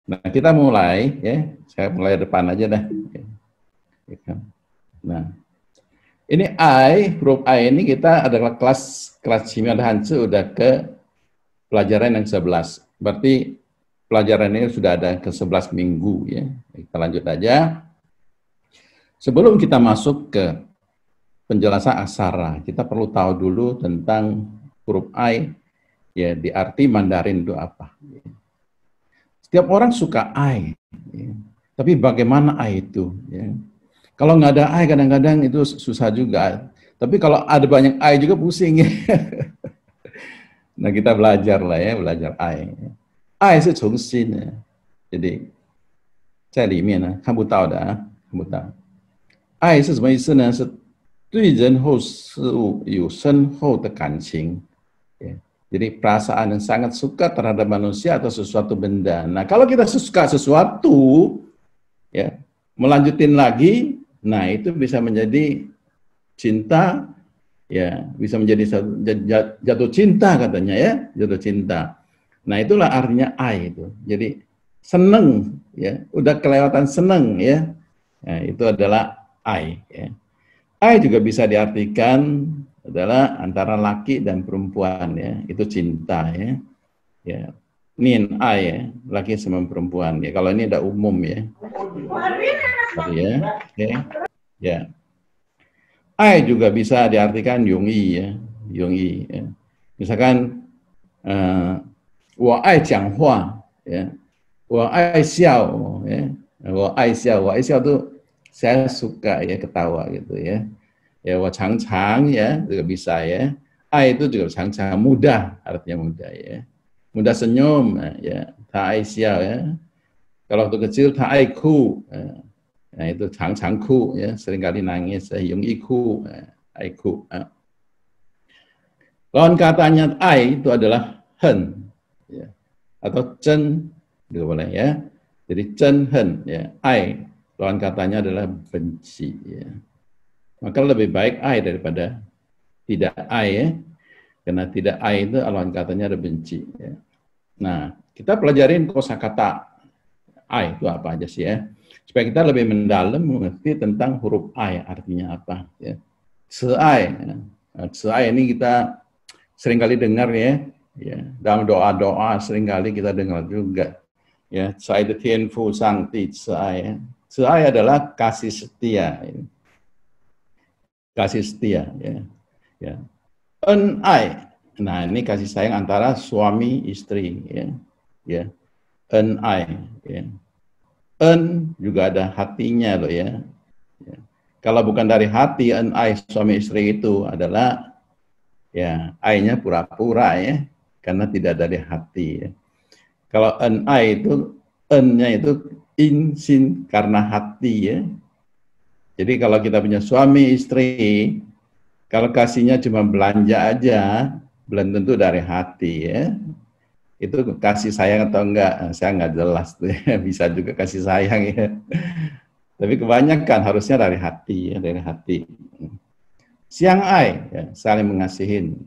Nah, kita mulai ya. Saya mulai depan aja dah. Nah, ini huruf I ini kita adalah kelas Simyon Hanse udah ke pelajaran yang 11. Berarti pelajaran ini sudah ada ke 11 minggu ya. Kita lanjut aja. Sebelum kita masuk ke penjelasan aksara, kita perlu tahu dulu tentang huruf I ya, di arti Mandarin itu apa. Setiap orang suka I, ya. Tapi bagaimana I itu? Ya. Kalau nggak ada I kadang-kadang itu susah juga. Tapi kalau ada banyak I juga pusing ya. Nah kita belajar lah ya, belajar I. I 是从心的， jadi 在里面呢看不到的啊，看不到。爱是什么意思呢？是对人或事物有深厚的感情。Ya. Jadi perasaan yang sangat suka terhadap manusia atau sesuatu benda. Nah, kalau kita suka sesuatu, ya, melanjutin lagi, nah itu bisa menjadi cinta, ya, bisa menjadi jatuh cinta katanya ya, jatuh cinta. Nah, itulah artinya I itu. Jadi seneng, ya, udah kelewatan seneng, ya. Nah, itu adalah I. Ya. I juga bisa diartikan adalah antara laki dan perempuan ya, itu cinta ya. Ya. Nin I ya, laki sama perempuan ya. Kalau ini ada umum ya. Ya. Okay. Ya. I juga bisa diartikan Yongyi ya, Yongyi ya. Misalkan 我爱讲话 ya. 我爱笑 ya. 我爱笑 itu saya suka ya ketawa gitu ya. Ya, wa chang-chang ya, juga bisa ya. Ai itu juga chang-chang, mudah, artinya mudah ya. Mudah senyum, ya. Ta ai xiao ya. Kalau waktu kecil ta ai ku, nah itu chang-chang ku ya, seringkali nangis, yung iku, ai ku. Lawan katanya ai itu adalah hen, ya. Atau chen, juga boleh ya. Jadi chen hen ya, ai lawan katanya adalah benci ya. Maka lebih baik I daripada tidak I ya. Karena tidak I itu lawan katanya ada benci ya. Nah, kita pelajarin kosakata I itu apa aja sih ya. Supaya kita lebih mendalam mengerti tentang huruf I artinya apa ya. Se-I. Ya. Se-I ini kita seringkali dengar ya. Ya, dalam doa-doa seringkali kita dengar juga. Ya, Se-I itu tianfu sangti Se-I ya. Se-I adalah kasih setia ya. Kasih setia ya. Ya. En-ai. Nah, ini kasih sayang antara suami istri ya. Ya. En-ai ya. En juga ada hatinya loh ya. Ya. Kalau bukan dari hati en-ai suami istri itu adalah ya ai-nya pura-pura ya, karena tidak dari hati ya. Kalau en-ai itu en-nya itu in-sin karena hati ya. Jadi kalau kita punya suami, istri, kalau kasihnya cuma belanja aja, belum tentu dari hati ya. Itu kasih sayang atau enggak, saya nggak jelas tuh ya. Bisa juga kasih sayang ya. Tapi kebanyakan harusnya dari hati ya, dari hati. Siang ai, ya, saling mengasihin.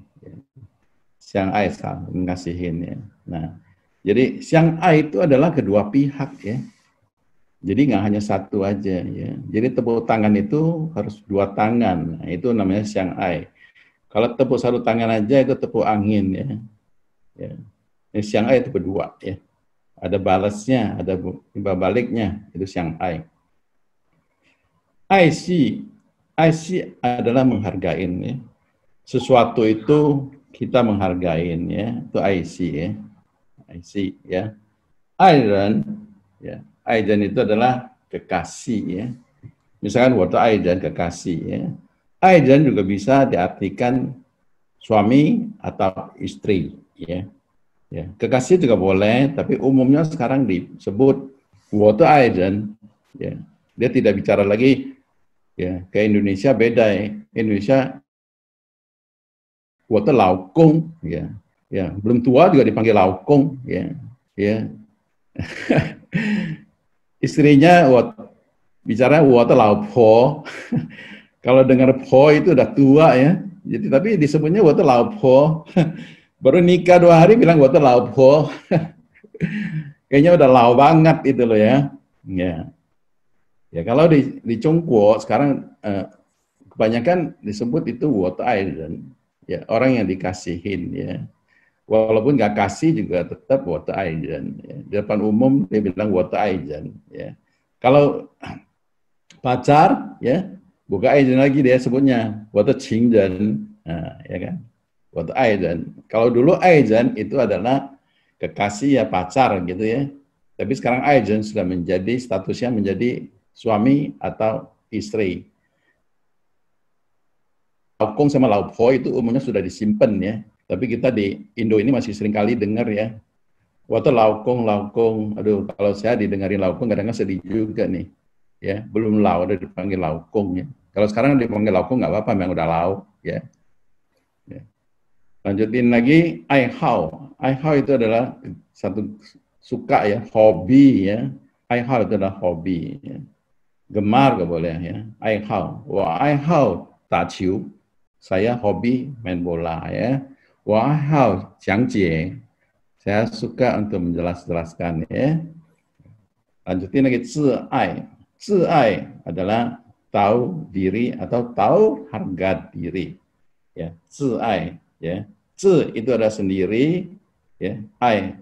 Siang ai saling mengasihin ya. Nah, jadi siang ai itu adalah kedua pihak ya. Jadi nggak hanya satu aja ya. Jadi tepuk tangan itu harus dua tangan. Nah, itu namanya siang ai. Kalau tepuk satu tangan aja itu tepuk angin ya. Ya. Ini siang ai itu berdua ya. Ada balasnya, ada timbal baliknya, itu siang ai. IC adalah menghargain ya. Sesuatu itu kita menghargain ya. Itu IC ya. IC ya. Iron ya. Aidan itu adalah kekasih ya. Misalkan waktu Aidan kekasih ya. Aidan juga bisa diartikan suami atau istri ya. Ya, kekasih juga boleh, tapi umumnya sekarang disebut waktu Aidan ya. Dia tidak bicara lagi ya, ke Indonesia beda ya. Indonesia waktu laukung ya. Ya, belum tua juga dipanggil laukung ya. Ya. Istrinya bicara waktu laupo. Kalau dengar po itu udah tua ya. Jadi tapi disebutnya waktu laupo. Baru nikah 2 hari bilang waktu laupo. kayaknya udah lau banget itu loh ya. Ya, ya kalau di Tiongkok sekarang kebanyakan disebut itu water island, ya orang yang dikasihin ya. Walaupun nggak kasih juga tetap water island. Ya. Di depan umum dia bilang water island. Ya. Kalau pacar, ya bukan island lagi dia sebutnya water qingren, nah, ya kan, water island. Kalau dulu island itu adalah kekasih ya pacar gitu ya. Tapi sekarang island sudah menjadi statusnya menjadi suami atau istri. Laukong sama laupo itu umumnya sudah disimpan ya. Tapi kita di Indo ini masih sering kali dengar ya. Waktu laukong, laukong. Aduh, kalau saya didengarin laukong kadang-kadang sedih juga nih. Ya, belum lau, udah dipanggil laukong ya. Kalau sekarang dipanggil laukong nggak apa-apa, memang udah lau ya. Ya. Lanjutin lagi, ai hao. Ai hao itu adalah satu suka ya, hobi ya. Ai hao itu adalah hobi ya. Gemar gak boleh ya. Ai hao. Wah, ai hao ta qiu. Saya hobi main bola ya. Wah, ai hao jiang jie. Saya suka untuk menjelaskan ya. Lanjutin lagi, zi ai. Zi ai adalah tahu diri atau tahu harga diri. Ya, zi ai ya. Zi itu adalah sendiri, ya. Ai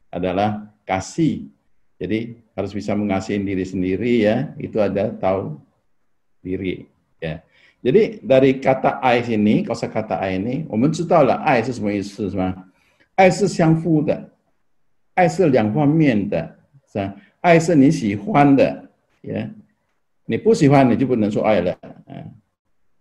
adalah kasih. Jadi harus bisa mengasihi diri sendiri ya. Itu ada tahu diri ya. Jadi dari kata ai sini, kosakata ai ini, 我们知道了爱是什么意思是吗？爱是相互的，爱是两方面的，是吧？爱是你喜欢的，呀，你不喜欢你就不能说爱了，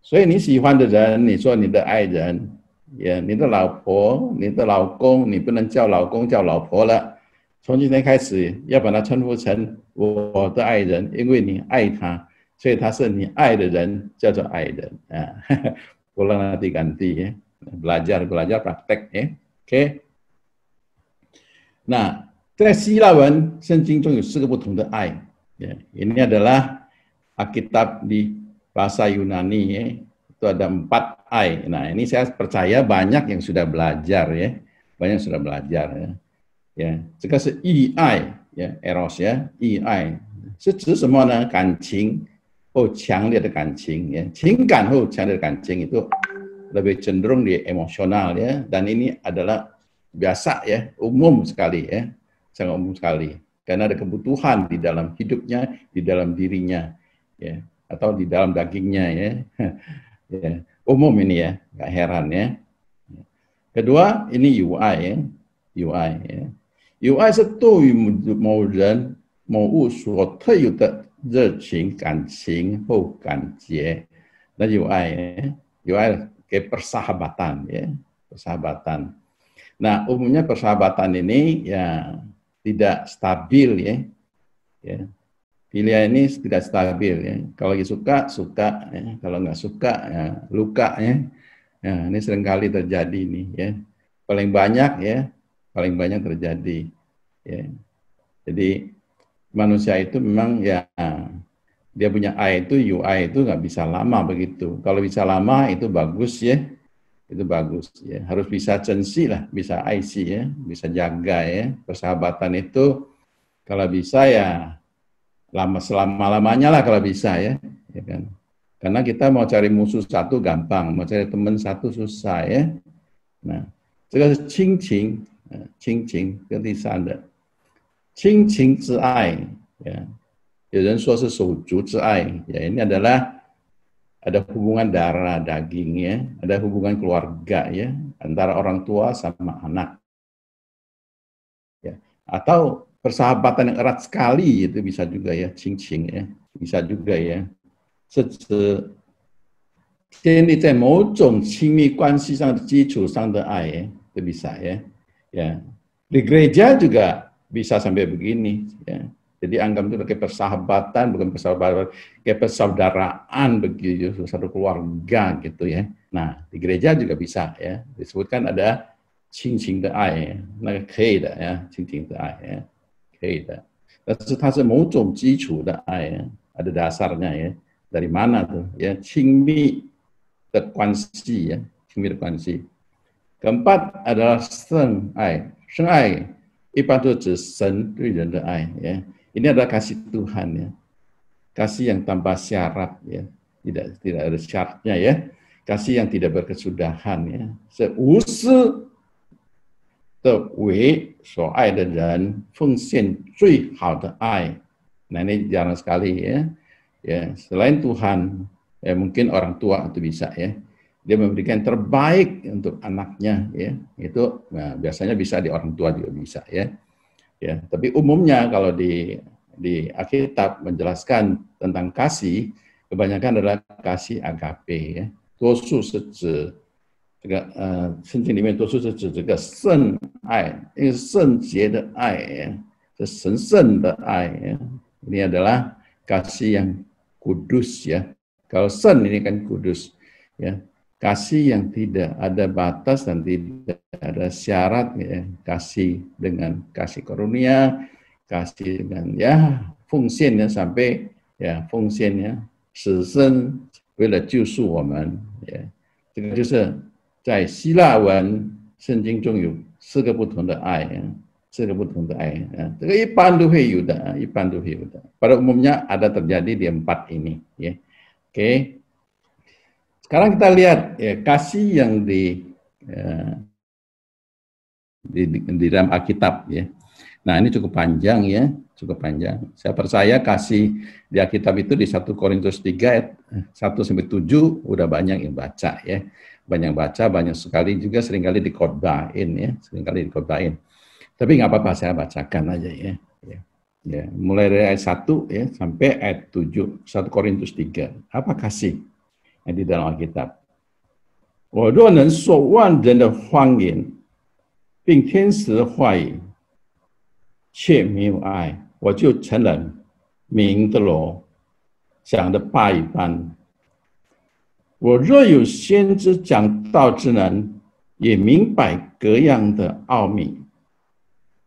所以你喜欢的人，你说你的爱人，也你的老婆、你的老公，你不能叫老公叫老婆了，从今天开始要把它称呼成我的爱人，因为你爱他，所以他是你爱的人，叫做爱人啊。Pulang nanti ganti ya, belajar praktek ya, oke. Nah, 在希腊文圣经中有4个不同的爱， ya. Ini adalah Alkitab di bahasa Yunani ya, itu ada 4 ai. Nah, ini saya percaya banyak yang sudah belajar ya, banyak yang sudah belajar ya. Ya, 这个是义爱ya, eros ya, 义爱是指什么呢？感情或强烈的感情ya, 情感或强烈的感情itu lebih cenderung di emosional ya, dan ini adalah biasa ya, umum sekali ya, sangat umum sekali, karena ada kebutuhan di dalam hidupnya, di dalam dirinya ya, atau di dalam dagingnya ya. Ya, umum ini ya, nggak heran ya. Kedua ini UI ya, UI ya. UI 是对某人某物所特有的热情、感情或感觉。那 UI ya, UI kayak persahabatan ya, persahabatan. Nah, umumnya persahabatan ini ya tidak stabil ya. Ya. Pilihan ini tidak stabil ya. Kalau lagi suka, suka ya. Kalau nggak suka ya luka ya. Ya, ini seringkali terjadi nih ya. Paling banyak terjadi ya. Jadi manusia itu memang ya dia punya I itu UI itu nggak bisa lama begitu. Kalau bisa lama itu bagus ya. Itu bagus ya, harus bisa censi lah, bisa IC ya, bisa jaga ya. Persahabatan itu kalau bisa ya lama selama-lamanya lah kalau bisa ya, ya kan. Karena kita mau cari musuh satu gampang, mau cari teman satu susah ya. Nah, 这个是亲情，亲情跟第三的亲情之爱ya. 有人说是手足之爱ya, ini adalah ada hubungan darah daging ya, ada hubungan keluarga ya, antara orang tua sama anak. Ya. Atau persahabatan yang erat sekali itu bisa juga ya, cing-cing ya, bisa juga ya. 是指建立在某种亲密关系上的基础上的爱ya, itu bisa ya. Ya. Di gereja juga bisa sampai begini ya. Jadi anggap itu kayak persahabatan, bukan persahabatan, kayak persaudaraan begitu, satu keluarga gitu ya. Nah, di gereja juga bisa ya. Disebutkan ada 亲情的爱，那个可以的呀，亲情的爱，可以的。但是它是某种基础的爱，ada dasarnya ya. Dari mana tuh? Ya, 亲密的关系ya, 亲密的关系。Keempat adalah 圣爱，圣爱一般都指神对人的爱ya. Ini adalah kasih Tuhan ya. Kasih yang tanpa syarat ya. Tidak ada syaratnya ya. Kasih yang tidak berkesudahan ya. 是无私的为所爱的人奉献最好的爱. Nah ini jarang sekali ya. Ya, selain Tuhan, ya mungkin orang tua itu bisa ya. Dia memberikan yang terbaik untuk anaknya ya. Itu nah, biasanya bisa di orang tua juga bisa ya. Ya, tapi umumnya kalau di Alkitab menjelaskan tentang kasih, kebanyakan adalah kasih agape ya. 多数是指这个圣经里面多数是指这个圣爱，因为圣洁的爱呀，这神圣的爱ya. Ini adalah kasih yang kudus ya. Kalau sen ini kan kudus ya. Kasih yang tidak ada batas dan tidak ada syarat ya. Kasih dengan kasih karunia, kasih dengan ya 奉献ya sampai ya 奉献ya 死生为了救赎我们呀。这个就是在希腊文圣经中有4个不同的爱呀。4个不同的爱ya. 这个一般都会有的，一般都会有的。Pada umumnya ada terjadi di 4 ini ya. Oke. Sekarang kita lihat ya, kasih yang di dalam Alkitab ya. Nah, ini cukup panjang ya, cukup panjang. Saya percaya kasih di Alkitab itu di 1 Korintus 3 ayat 1-7 udah banyak yang baca ya. Banyak baca, banyak sekali juga seringkali dikhotbahin ya, seringkali dikhotbahin. Tapi nggak apa-apa, saya bacakan aja ya. Ya, mulai dari ayat 1 ya sampai ayat 7, 1 Korintus 3. Apa kasih yang di dalam Alkitab? 我若能说万人的方言，并天使的话语，却没有爱，我就成了鸣的锣，响的八一般。我若有先知讲道之能，也明白各样的奥秘，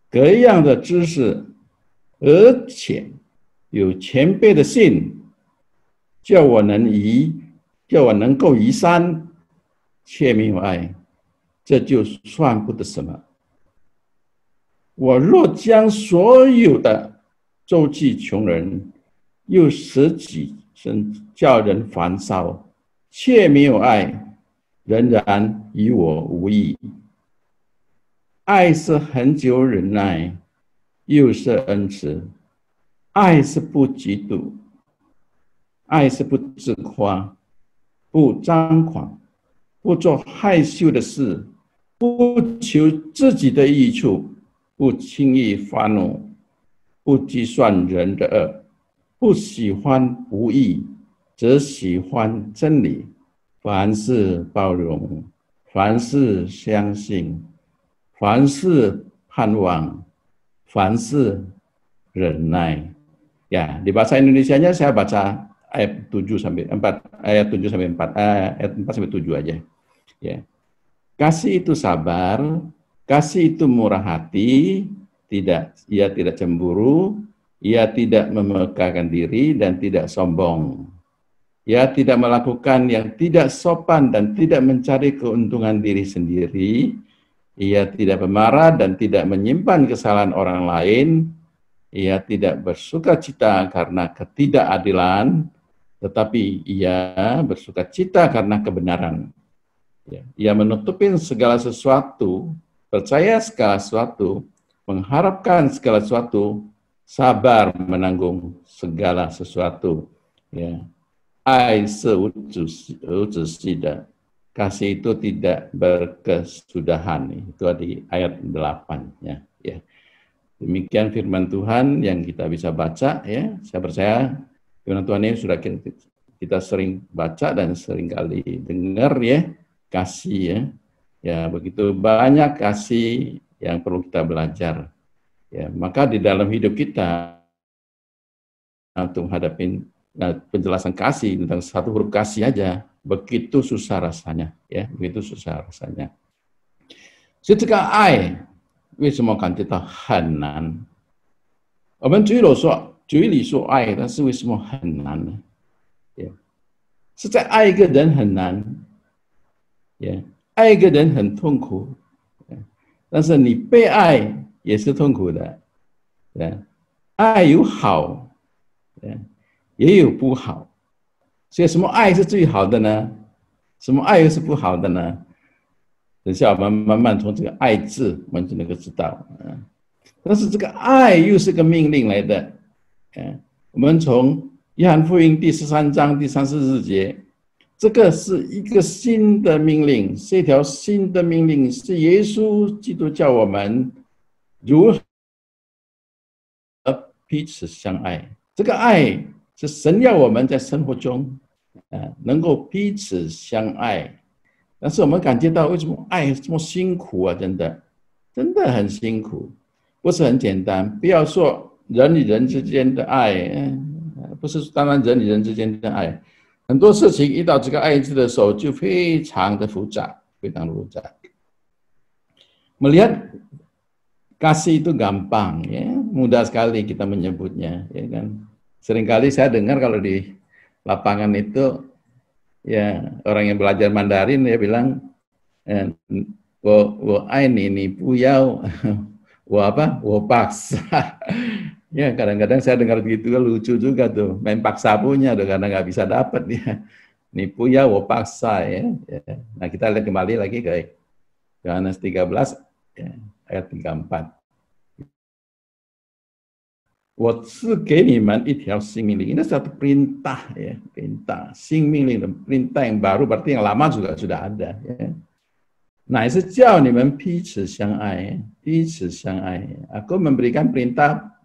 各样的知识，而且有前辈的信，叫我能够移山，却没有爱，这就算不得什么。我若将所有的周济穷人，又舍己身叫人烦骚，却没有爱，仍然与我无益。爱是恒久忍耐，又是恩慈；爱是不嫉妒，爱是不自夸，不张狂，不做害羞的事，不求自己的益处，不轻易发怒，不计算人的恶，不喜欢不义，则喜欢真理。凡事包容，凡事相信，凡事盼望，凡事忍耐. Ya, di bahasa Indonesianya saya baca ayat 7 sampai 4, ayat 7 sampai 4, ayat 4 sampai 7 aja. Ya. Kasih itu sabar, kasih itu murah hati, ia tidak cemburu, ia tidak memegahkan diri dan tidak sombong. Ia tidak melakukan yang tidak sopan dan tidak mencari keuntungan diri sendiri. Ia tidak pemarah dan tidak menyimpan kesalahan orang lain. Ia tidak bersukacita karena ketidakadilan, tetapi ia bersukacita karena kebenaran. Ia menutupin segala sesuatu, percaya segala sesuatu, mengharapkan segala sesuatu, sabar menanggung segala sesuatu. Ya. 爱是无止息的, kasih itu tidak berkesudahan. Itu di ayat 8 ya. Ya. Demikian firman Tuhan yang kita bisa baca ya. Saya percaya firman Tuhan ini sudah kita sering baca dan sering kali dengar ya. Kasih ya. Ya, begitu banyak kasih yang perlu kita belajar. Ya, maka di dalam hidup kita untuk menghadapi penjelasan kasih tentang satu huruf kasih aja begitu susah rasanya ya, begitu susah rasanya. 所以这个爱为什么感觉到很难？我们嘴里说爱，但是为什么很难呢？是在爱一个人很难，爱一个人很痛苦，但是你被爱也是痛苦的。爱有好，也有不好。所以什么爱是最好的呢？什么爱又是不好的呢？等下我们慢慢从这个爱字，我们就能够知道。但是这个爱又是个命令来的。我们从约翰福音第13章第34节，这个是一个新的命令，是一条新的命令，是耶稣基督教我们如何彼此相爱。这个爱是神要我们在生活中能够彼此相爱。但是我们感觉到为什么爱这么辛苦啊？真的很辛苦，不是很简单。不要说人与人之间的爱，不是，当然人与人之间的爱，很多事情遇到这个爱字的时候就非常的复杂，非常复杂。Melihat kasih itu gampang, ya, mudah sekali kita menyebutnya, ya kan. Seringkali saya dengar kalau di lapangan itu, ya orang yang belajar Mandarin ya bilang, wo ini puyau, wo paksa. Ya kadang-kadang saya dengar begitu lucu juga tuh, main paksa punya tuh karena nggak bisa dapat dia. Nipu ya wo paksa ya. Nah kita lihat kembali lagi ke Yohanes 13 ya, ayat 34. 我赐给你们一条新命令, ini satu perintah ya, perintah, 新命令的 perintah yang baru berarti yang lama juga sudah ada ya. 乃是叫你们彼此相爱, 彼此相爱. Aku memberikan perintah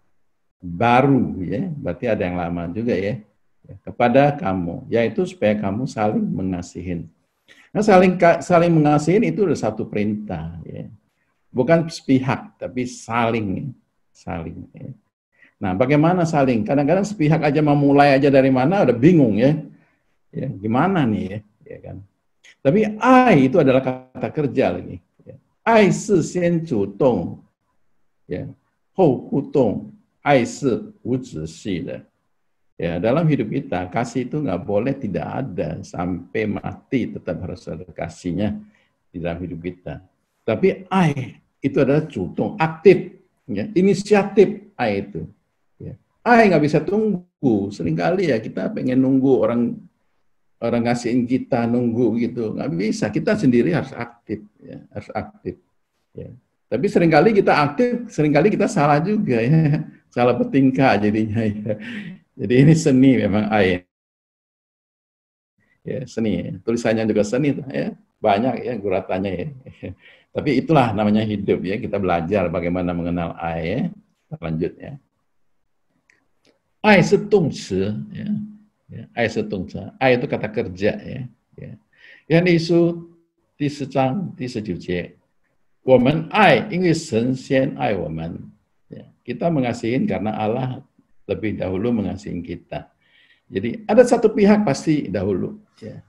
baru ya, berarti ada yang lama juga ya, kepada kamu, yaitu supaya kamu saling mengasihin. Nah, saling mengasihin itu adalah satu perintah ya. Bukan sepihak tapi saling ya. Nah, bagaimana saling? Kadang-kadang sepihak aja memulai aja dari mana udah bingung ya. Ya, gimana nih ya kan. Tapi ai itu adalah kata kerja lagi. Ai是先主动, ya, 后互动, ai 是无止息的. Ya, dalam hidup kita kasih itu nggak boleh tidak ada sampai mati, tetap harus ada kasihnya di dalam hidup kita. Tapi ai itu adalah 主动, aktif, ya, inisiatif ai itu. Ai nggak bisa tunggu, seringkali ya kita pengen nunggu orang ngasihin kita, nunggu gitu, nggak bisa. Kita sendiri harus aktif, ya, harus aktif. Ya. Tapi seringkali kita aktif, seringkali kita salah juga ya, salah bertingkah jadinya. Ya. Jadi ini seni memang ai. Ya, seni, tulisannya juga seni, ya, banyak ya guratannya ya. Tapi itulah namanya hidup ya, kita belajar bagaimana mengenal ai. Ya. Lanjut ya. 爱是动词 ya. Ya, 爱是动词, 爱 itu kata kerja ya. Yohanes 一书第4章第19节, 我们爱因为神先爱我们. Ya, kita mengasihin karena Allah lebih dahulu mengasihi kita. Jadi ada satu pihak pasti dahulu. Ya.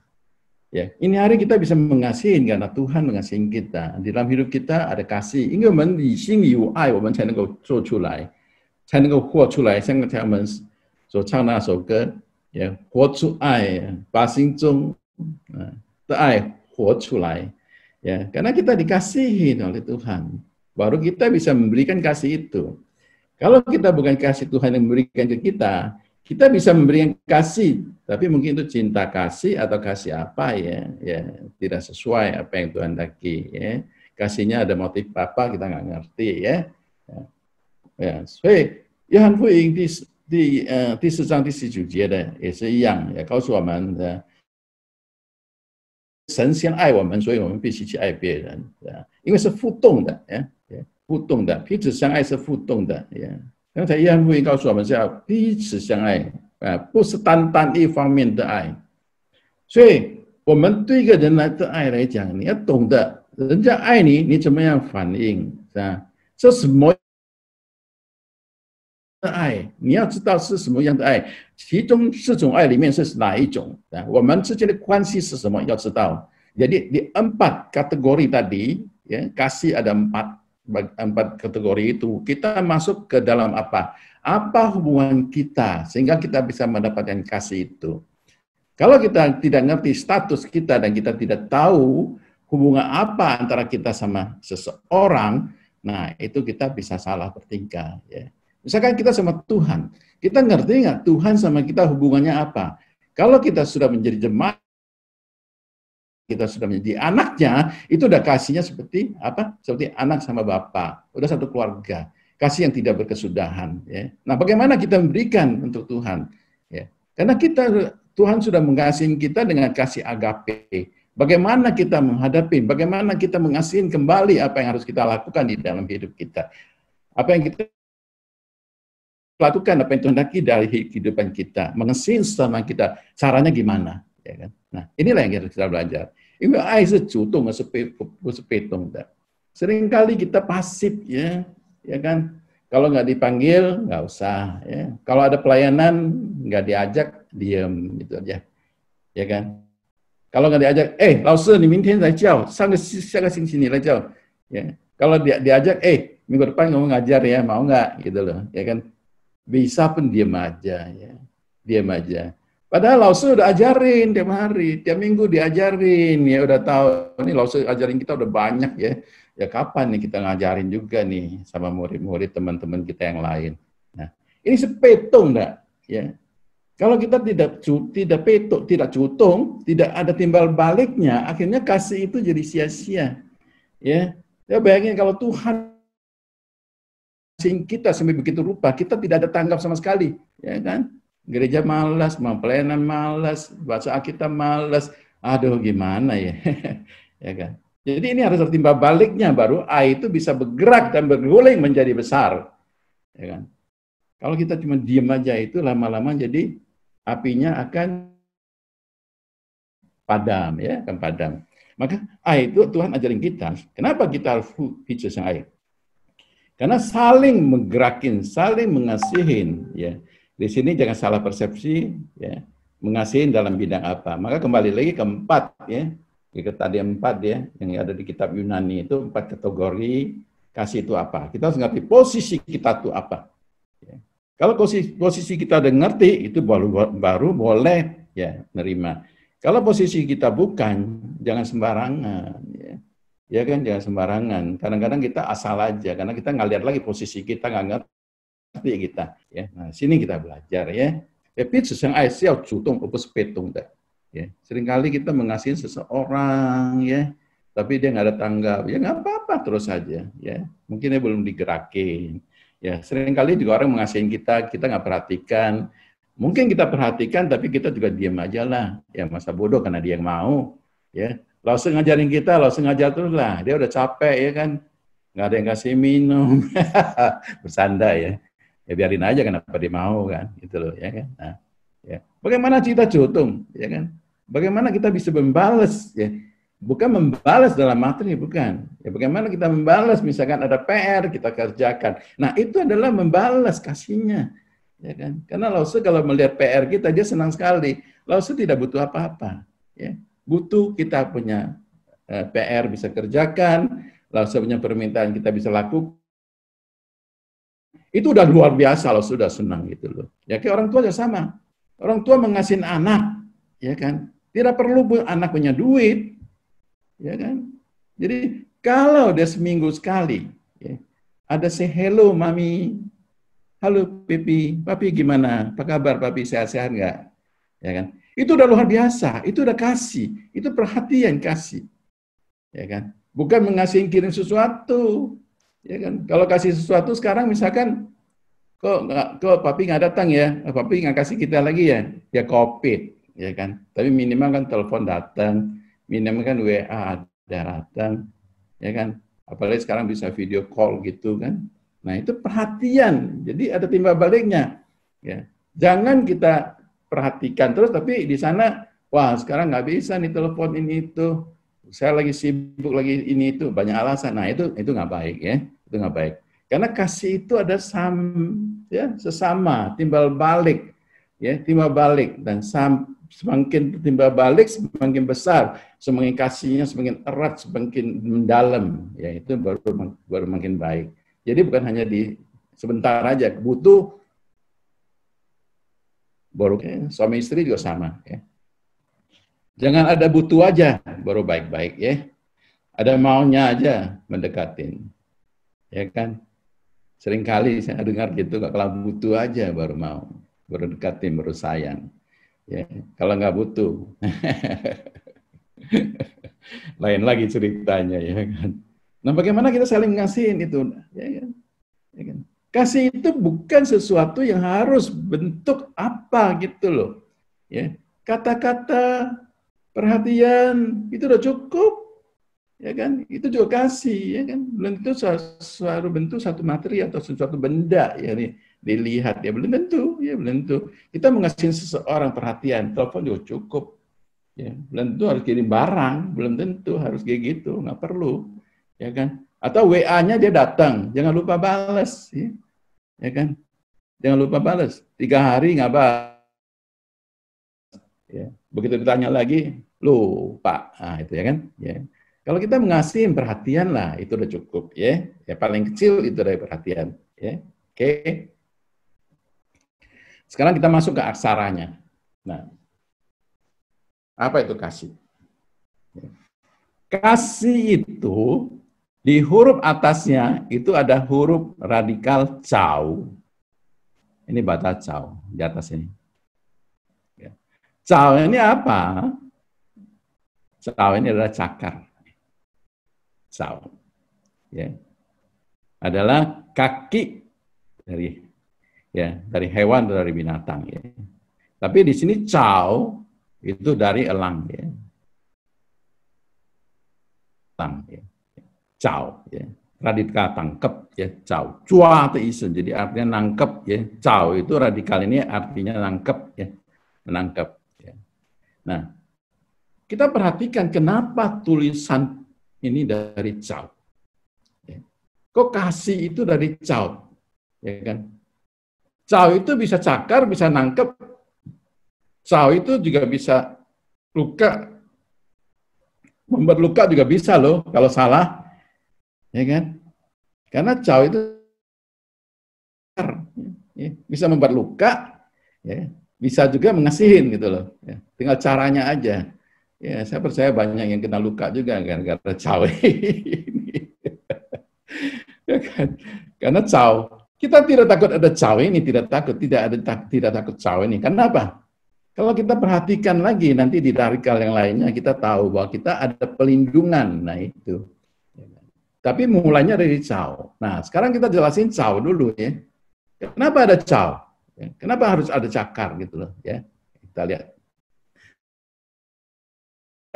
Ya, ini hari kita bisa mengasihi karena Tuhan mengasihi kita. Di dalam hidup kita ada kasih. 因为我们理性有爱，我们才能够做出来。才能够活出来，像他们所唱那首歌，也活出爱，把心中的爱活出来，ya, karena kita dikasihi oleh Tuhan, baru kita bisa memberikan kasih itu. Kalau kita bukan kasih Tuhan yang memberikan ke kita, kita bisa memberikan kasih, tapi mungkin itu cinta kasih atau kasih apa ya, ya tidak sesuai apa yang Tuhan daki, ya. Kasihnya ada motif apa kita nggak ngerti ya. Ya, 所以约翰福音第4章第19节的也是一样，也告诉我们神先爱我们，所以我们必须去爱别人，因为是互动的，互动的，彼此相爱是互动的。刚才约翰福音告诉我们是要彼此相爱，不是单单一方面的爱。所以我们对一个人来的爱来讲，你要懂得人家爱你，你怎么样反应，是吧？这是什么爱，你要知道是什么样的爱，其中4种爱里面是哪一种，我们之间的关系是什么要知道。Jadi di 4 kategori tadi, ya, kasih ada 4 kategori itu, kita masuk ke dalam apa hubungan kita sehingga kita bisa mendapatkan kasih itu. Kalau kita tidak ngerti status kita dan kita tidak tahu hubungan apa antara kita sama seseorang, Nah, itu kita bisa salah bertingkah. Ya. Misalkan kita sama Tuhan, kita ngerti nggak Tuhan sama kita hubungannya apa? Kalau kita sudah menjadi jemaat, kita sudah menjadi anaknya, itu udah kasihnya seperti apa? Seperti anak sama bapak, udah satu keluarga. Kasih yang tidak berkesudahan. Ya. Nah, bagaimana kita memberikan untuk Tuhan? Ya. Karena Tuhan sudah mengasihi kita dengan kasih agape. Bagaimana kita menghadapi, bagaimana kita mengasihi kembali apa yang harus kita lakukan di dalam hidup kita. Apa yang kita lakukan, apa yang Tuhan hendaki dari kehidupan kita. Mengasihi sama kita, caranya gimana. Ya kan? Nah, inilah yang harus kita belajar. Ini cutung, sepetung. Seringkali kita pasif, ya kan? Kalau nggak dipanggil, nggak usah. Ya. Kalau ada pelayanan, nggak diajak, diam gitu aja, ya kan? Kalau nggak diajak, 老师你明天来教，下个星期你来教. Ya. Kalau diajak, minggu depan kamu ngajar ya, mau nggak? Gitu loh, ya kan? Bisa pun diam aja, ya, diam aja. Padahal Lausu udah ajarin tiap hari, tiap minggu diajarin, ya udah tahu. Ini Lausu ajarin kita udah banyak ya. Ya kapan nih kita ngajarin juga nih sama murid-murid teman-teman kita yang lain. Nah, ini sepetung enggak? Ya. Kalau kita tidak petuk, tidak cutung, tidak ada timbal baliknya, akhirnya kasih itu jadi sia-sia. Ya, bayangin kalau Tuhan kasih kita sampai begitu rupa, kita tidak ada tanggap sama sekali, ya kan? Gereja malas, mau pelayanan malas, baca Alkitab malas, aduh gimana ya, ya kan? Jadi ini harus tertimba baliknya, baru air itu bisa bergerak dan berguling menjadi besar, ya kan? Kalau kita cuma diam aja itu lama-lama jadi apinya akan padam, ya, akan padam. Maka air itu Tuhan ajarin kita. Kenapa kita harus hijau sang air? Karena saling menggerakin, saling mengasihin, ya. Di sini jangan salah persepsi, ya. Mengasihin dalam bidang apa? Maka kembali lagi ke 4, ya. Tadi 4 ya, yang ada di kitab Yunani itu 4 kategori kasih itu apa. Kita harus ngerti posisi kita itu apa. Ya. Kalau posisi kita udah ngerti, itu baru boleh ya nerima. Kalau posisi kita bukan, jangan sembarangan. Ya kan, jangan sembarangan. Kadang-kadang kita asal aja, karena kita nggak lihat lagi posisi kita, nggak ngerti kita. Ya, nah sini kita belajar ya. Ya, seringkali kita mengasihi seseorang ya, tapi dia nggak ada tanggap. Ya nggak apa-apa, terus saja. Ya, mungkin dia belum digerakin. Ya, seringkali juga orang mengasihi kita nggak perhatikan. Mungkin kita perhatikan, tapi kita juga diam aja lah. Ya, masa bodoh karena dia yang mau. Ya, langsung ngajarin kita, langsung ngajar terus lah. Dia udah capek ya kan, nggak ada yang kasih minum. Bersanda ya. Ya biarin aja kenapa dia mau kan, gitu loh ya kan. Nah, ya. Bagaimana kita cutung, ya kan? Bagaimana kita bisa membalas, ya? Bukan membalas dalam materi, bukan. Ya, bagaimana kita membalas, misalkan ada PR, kita kerjakan. Nah, itu adalah membalas kasihnya. Ya kan? Karena Lausu kalau melihat PR kita, dia senang sekali. Lausu tidak butuh apa-apa. Ya. Butuh kita punya PR bisa kerjakan, Lausu punya permintaan kita bisa lakukan. Itu udah luar biasa, Lausu sudah senang gitu loh. Ya kayak orang tua juga sama. Orang tua mengasihi anak, ya kan? Tidak perlu anak punya duit. Ya kan? Jadi kalau dia seminggu sekali, ya, ada say hello mami, halo pipi, papi gimana, apa kabar papi, sehat-sehat nggak, ya kan? Itu udah luar biasa, itu udah kasih, itu perhatian kasih, ya kan? Bukan mengasihi kirim sesuatu, ya kan? Kalau kasih sesuatu sekarang misalkan, kok papi nggak datang ya, papi nggak kasih kita lagi ya, ya COVID, ya kan? Tapi minimal kan telepon datang. Minimal kan WA ada datang, ya kan? Apalagi sekarang bisa video call gitu kan. Nah itu perhatian, jadi ada timbal baliknya. Ya. Jangan kita perhatikan terus, tapi di sana, wah sekarang nggak bisa nih telepon ini itu, saya lagi sibuk lagi ini itu, banyak alasan. Nah itu nggak baik ya, itu nggak baik. Karena kasih itu ada sesama, timbal balik, ya timbal balik dan semakin timbal balik semakin besar, semakin kasihnya semakin erat, semakin mendalam, ya itu baru makin baik. Jadi bukan hanya di sebentar aja, butuh baru suami istri juga sama. Ya. Jangan ada butuh aja baru baik-baik ya. Ada maunya aja mendekatin. ya kan? Seringkali saya dengar gitu, kalau butuh aja baru dekatin, baru sayang. Ya, kalau nggak butuh, lain lagi ceritanya, ya kan? Nah, bagaimana kita saling ngasihin itu, ya kan? Ya kan? Kasih itu bukan sesuatu yang harus bentuk apa gitu loh, ya. Kata-kata, perhatian itu udah cukup, ya kan? Itu juga kasih, ya kan? Belum tentu suatu bentuk satu materi atau sesuatu benda ya dilihat, ya belum tentu, ya belum tentu. Kita mengasihi seseorang perhatian, telepon juga cukup, ya belum tentu harus kirim barang, belum tentu harus kayak gitu, nggak perlu, ya kan? Atau WA-nya dia datang, jangan lupa balas, ya kan? Jangan lupa balas, 3 hari nggak balas, ya. Begitu ditanya lagi, lupa, nah itu ya kan, ya. Kalau kita mengasihi perhatian lah, itu udah cukup, ya. Ya paling kecil itu dari perhatian, ya. Oke. Sekarang kita masuk ke aksaranya. Nah, apa itu kasih? Kasih itu di huruf atasnya itu ada huruf radikal cau. Ini bata cau di atas ini. Cau ini apa? Cau ini adalah cakar. Cau, ya, adalah kaki dari hewan, dari binatang, ya. Tapi di sini cau itu dari elang, ya. Elang, ya. Cau, ya. Radikal tangkep, ya, cau. Cua itu isun, jadi artinya nangkep, ya. Cau itu radikal ini artinya nangkep, ya. Menangkep, ya. Nah, kita perhatikan kenapa tulisan ini dari cau. Ya. Kok kasih itu dari cau, ya kan? Cau itu bisa cakar, bisa nangkep. Cau itu juga bisa luka, membuat luka juga bisa loh kalau salah, ya kan? Karena cau itu ya, bisa membuat luka, ya, bisa juga mengasihin gitu loh. Ya. Tinggal caranya aja. Ya, saya percaya banyak yang kena luka juga gara-gara cau ini. Ya kan? Karena cau, kita tidak takut ada cau ini, tidak takut cau ini. Kenapa? Kalau kita perhatikan lagi nanti di radikal yang lainnya, kita tahu bahwa kita ada pelindungan. Nah itu. Tapi mulainya dari cau. Nah sekarang kita jelasin cau dulu, ya. Kenapa ada cau? Kenapa harus ada cakar gitu loh, ya? Kita lihat.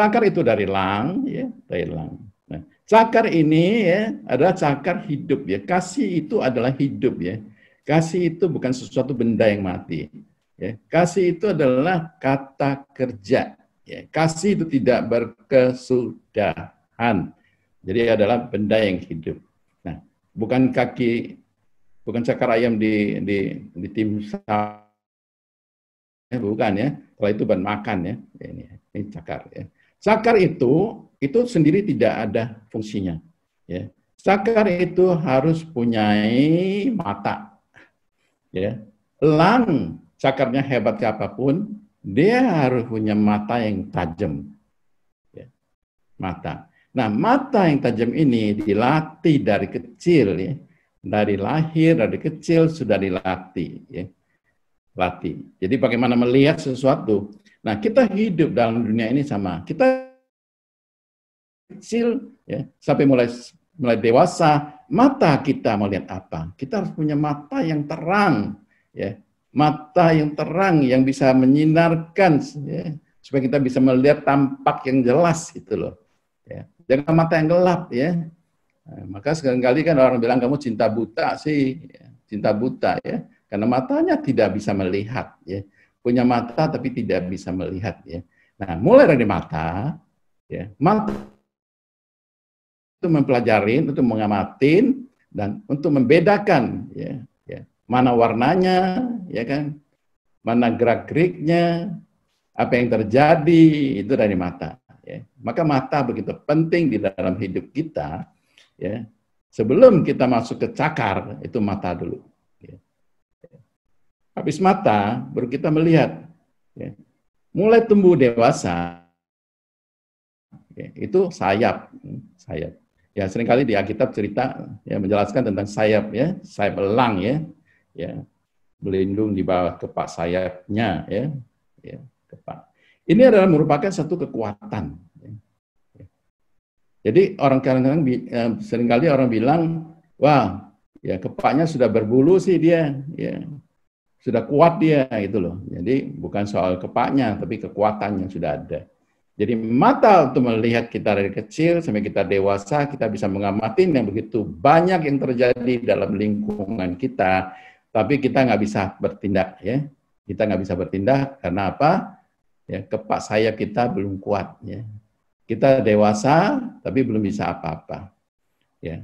Cakar itu dari lang, ya, dari lang. Nah, cakar ini ya adalah cakar hidup, ya. Kasih itu adalah hidup, ya. Kasih itu bukan sesuatu benda yang mati. Ya, kasih itu adalah kata kerja. Ya, kasih itu tidak berkesudahan. Jadi adalah benda yang hidup. Nah, bukan cakar ayam di tim bukan, ya. Kalau itu bahan makan, ya. Ini cakar, ya. Cakar itu sendiri tidak ada fungsinya. Ya. Cakar itu harus punyai mata. Ya. Elang cakarnya hebat apapun, dia harus punya mata yang tajam. Ya. Mata. Nah, mata yang tajam ini dilatih dari kecil, ya. Dari lahir, dari kecil sudah dilatih, ya. Latih. Jadi bagaimana melihat sesuatu. Nah, kita hidup dalam dunia ini sama. Kita kecil, ya, sampai mulai dewasa, mata kita melihat apa? Kita harus punya mata yang terang, ya. Mata yang terang yang bisa menyinarkan, ya, supaya kita bisa melihat tampak yang jelas gitu loh. Ya. Jangan mata yang gelap, ya. Nah, maka sekali-kali kan orang bilang kamu cinta buta sih, ya. Cinta buta, ya, karena matanya tidak bisa melihat, ya. Punya mata tapi tidak bisa melihat, ya. Nah, mulai dari mata, ya, mata itu mempelajari, untuk mengamatin dan untuk membedakan, ya, mana warnanya, ya kan, mana gerak-geriknya, apa yang terjadi, itu dari mata. Ya. Maka mata begitu penting di dalam hidup kita, ya. Sebelum kita masuk ke cakar, itu mata dulu. Ya. Habis mata, baru kita melihat. Ya. Mulai tumbuh dewasa, ya, itu sayap. Ya, seringkali di Alkitab cerita ya menjelaskan tentang sayap ya, sayap elang ya, berlindung di bawah kepak sayapnya ya, kepak. Ini adalah merupakan satu kekuatan. Ya. Jadi orang kadang-kadang seringkali orang bilang, wah, ya kepaknya sudah berbulu sih dia, ya sudah kuat dia gitu loh. Jadi bukan soal kepaknya, tapi kekuatannya sudah ada. Jadi mata untuk melihat kita dari kecil sampai kita dewasa, kita bisa mengamati yang begitu banyak yang terjadi dalam lingkungan kita, tapi kita nggak bisa bertindak ya. Kita nggak bisa bertindak karena apa? Ya, kepak sayap kita belum kuat ya. Kita dewasa tapi belum bisa apa-apa. Ya.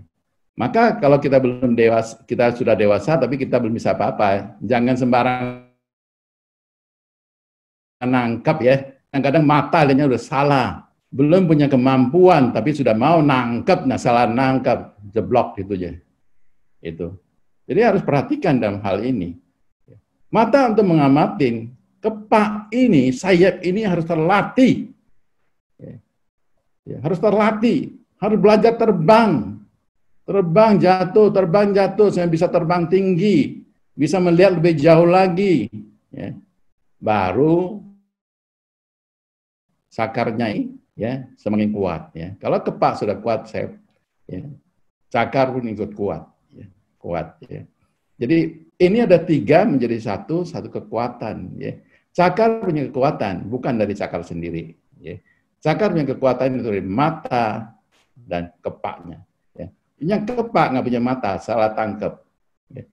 Maka kalau kita belum dewasa, kita sudah dewasa tapi kita belum bisa apa-apa, jangan sembarangan nangkap ya. Kadang-kadang mata lihatnya udah salah, belum punya kemampuan tapi sudah mau nangkap, nah salah nangkap, jeblok gitu aja. Itu. Jadi harus perhatikan dalam hal ini. Mata untuk mengamatin, kepak ini, sayap ini harus terlatih. Ya, harus terlatih, harus belajar terbang. Terbang jatuh, saya bisa terbang tinggi, bisa melihat lebih jauh lagi. Ya. Baru sakarnya ya semakin kuat. Ya. Kalau kepak sudah kuat, ya, cakar pun ikut kuat. Ya. Kuat. Ya. Jadi ini ada 3 menjadi satu kekuatan. Ya. Cakar punya kekuatan, bukan dari cakar sendiri. Ya. Cakar punya kekuatan itu dari mata dan kepaknya. Ya. Yang kepak nggak punya mata, salah tangkap. Ya.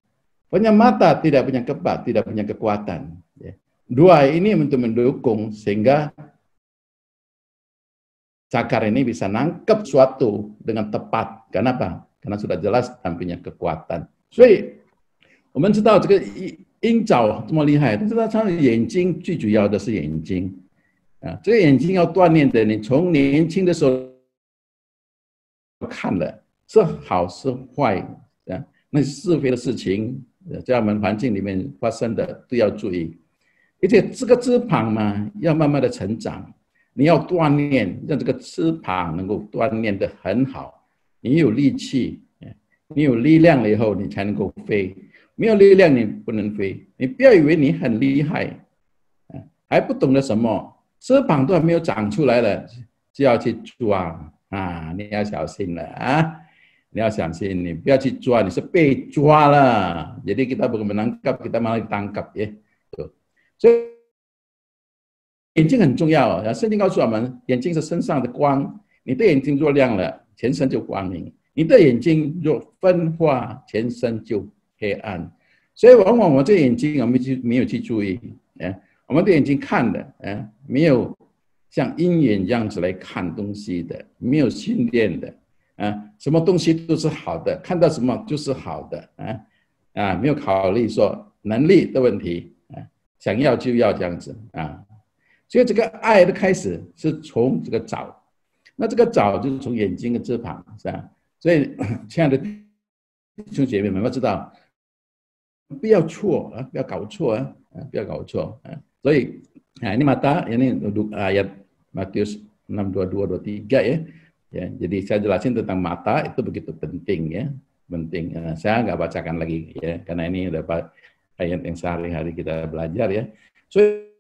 Punya mata, tidak punya kepak, tidak punya kekuatan. Ya. 2 ini untuk mendukung sehingga cakar ini bisa nangkep suatu dengan tepat. Kenapa? Karena sudah jelas tampilnya kekuatan. 所以我们知道这个鹰爪这么厉害，但是它的眼睛最主要的是眼睛啊，这个眼睛要锻炼的，你从年轻的时候看了是好是坏啊，那是非的事情，在我们环境里面发生的都要注意，而且这个翅膀嘛，要慢慢的成长，你要锻炼，让这个翅膀能够锻炼得很好，你有力气，你有力量了以后，你才能够飞。没有力量你不能飞，你不要以为你很厉害，还不懂得什么，翅膀都还没有长出来了，就要去抓啊！你要小心了啊！你要小心，你不要去抓，你是被抓了。Jadi kita bukan menangkap, kita malah ditangkap ya. 所以眼睛很重要啊！圣经告诉我们，眼睛是身上的光，你的眼睛若亮了，全身就光明；你的眼睛若分化，全身就黑暗，所以往往我这眼睛我们就没有去注意，我们的眼睛看的，没有像鹰眼这样子来看东西的，没有训练的，什么东西都是好的，看到什么就是好的，没有考虑说能力的问题，想要就要这样子啊，所以这个爱的开始是从这个爪，那这个爪就是从眼睛的翅膀，是吧？所以亲爱的弟兄姐妹们，要知道。不要错不要搞错不要搞错所以ini mata ini ayat Matius 6:22-23 ya jadi saya jelasin tentang mata itu begitu penting ya penting saya nggak bacakan lagi ya karena ini udah ayat yang sehari-hari kita belajar ya 所以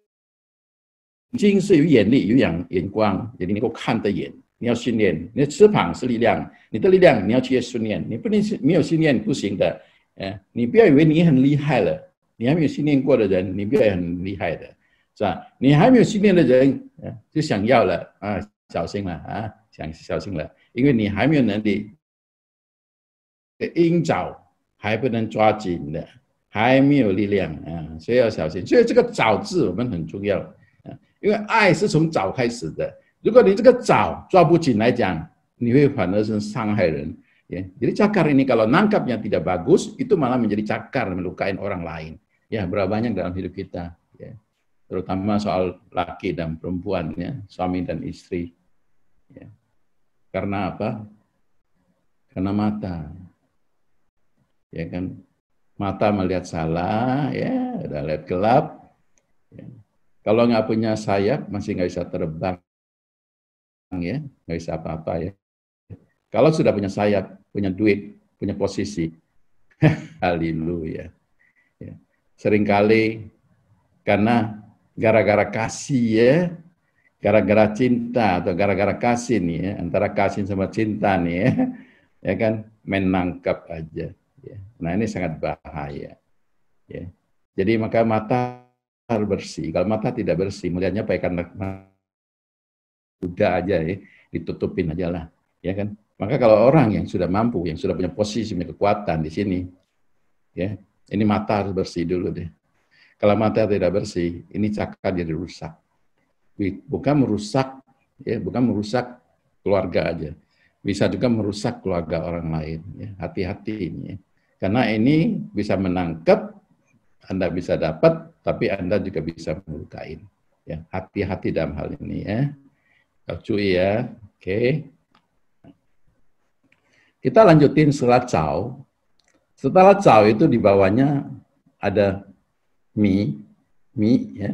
眼睛是有眼力有眼光 jadi 你够看的眼你要训练你的翅膀是力量你的力量你要去训练你不能没有训练不行的你不要以为你很厉害了，你还没有训练过的人，你不要很厉害的，是吧？你还没有训练的人，就想要了啊，小心了啊，小心了，因为你还没有能力，鹰爪还不能抓紧的，还没有力量啊，所以要小心。所以这个爪字我们很重要因为爱是从爪开始的。如果你这个爪抓不紧来讲，你会反而是伤害人。Ya, jadi cakar ini kalau nangkapnya tidak bagus, itu malah menjadi cakar melukain orang lain. Ya, berapa banyak dalam hidup kita, ya. Terutama soal laki dan perempuan, ya, suami dan istri. Ya. Karena apa? Karena mata. Ya kan, mata melihat salah, ya, udah lihat gelap. Ya. Kalau nggak punya sayap, masih nggak bisa terbang, ya, nggak bisa apa-apa, ya. Kalau sudah punya sayap, punya duit, punya posisi, haleluya. Ya. Seringkali karena gara-gara kasih ya, gara-gara cinta atau gara-gara kasih nih ya, antara kasih sama cinta nih ya kan, menangkap aja. Ya. Nah ini sangat bahaya. Ya. Jadi maka mata harus bersih. Kalau mata tidak bersih, melihatnya bagaikan udah aja ya, ditutupin aja lah, ya kan. Maka kalau orang yang sudah mampu, yang sudah punya posisi, punya kekuatan di sini, ya, ini mata harus bersih dulu deh. Kalau mata tidak bersih, ini cakar jadi rusak. Bukan merusak, ya, bukan merusak keluarga aja, bisa juga merusak keluarga orang lain. Ya. Hati-hati ini, ya. Karena ini bisa menangkap, Anda bisa dapat, tapi Anda juga bisa melukain. Ya, hati-hati dalam hal ini ya. Cuy ya, oke. Kita lanjutin setelah Cao. Setelah Cao itu di bawahnya ada Mi ya.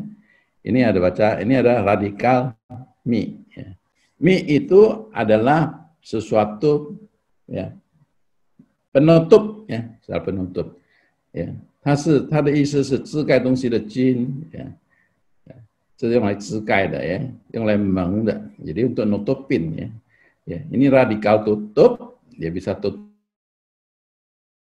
Ini ada baca, ini ada radikal Mi. Ya. Mi itu adalah sesuatu ya penutup ya, secara penutup. Ya, 它的意思是遮盖东西的金呀。这是用来遮盖的ya, 用来蒙的. Jadi untuk nutupin ya. Ya, ini radikal tutup, dia bisa tutup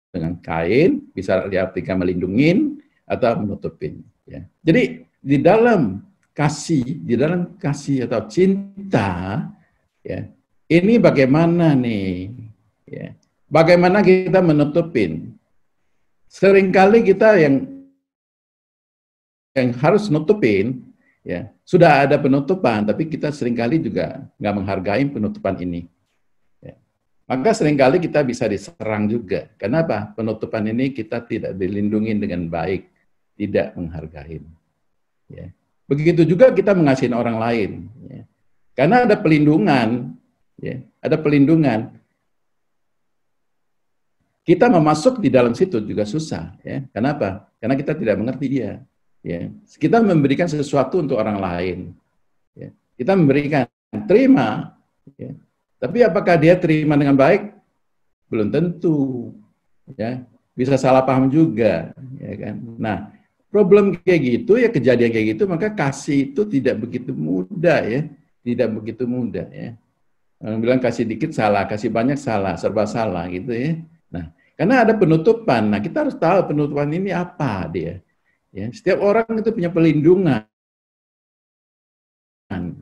dengan kain, bisa diartikan melindungin atau menutupin ya. Jadi di dalam kasih atau cinta ya. Ini bagaimana nih ya. Bagaimana kita menutupin? Seringkali kita yang harus nutupin ya, sudah ada penutupan, tapi kita seringkali juga nggak menghargai penutupan ini. Ya. Maka seringkali kita bisa diserang juga. Kenapa? Penutupan ini kita tidak dilindungi dengan baik, tidak menghargai. Ya. Begitu juga kita mengasihi orang lain. Ya. Karena ada pelindungan, ya, ada pelindungan. Kita memasuk di dalam situ juga susah. Ya. Kenapa? Karena kita tidak mengerti dia. Ya, kita memberikan sesuatu untuk orang lain. Ya, kita memberikan, terima. Ya. Tapi apakah dia terima dengan baik? Belum tentu. Ya, bisa salah paham juga. Ya kan? Nah, problem kayak gitu ya, kejadian kayak gitu, maka kasih itu tidak begitu mudah ya, tidak begitu mudah ya. Orang bilang kasih dikit salah, kasih banyak salah, serba salah gitu ya. Nah, karena ada penutupan. Nah, kita harus tahu penutupan ini apa dia. Ya, setiap orang itu punya pelindungan.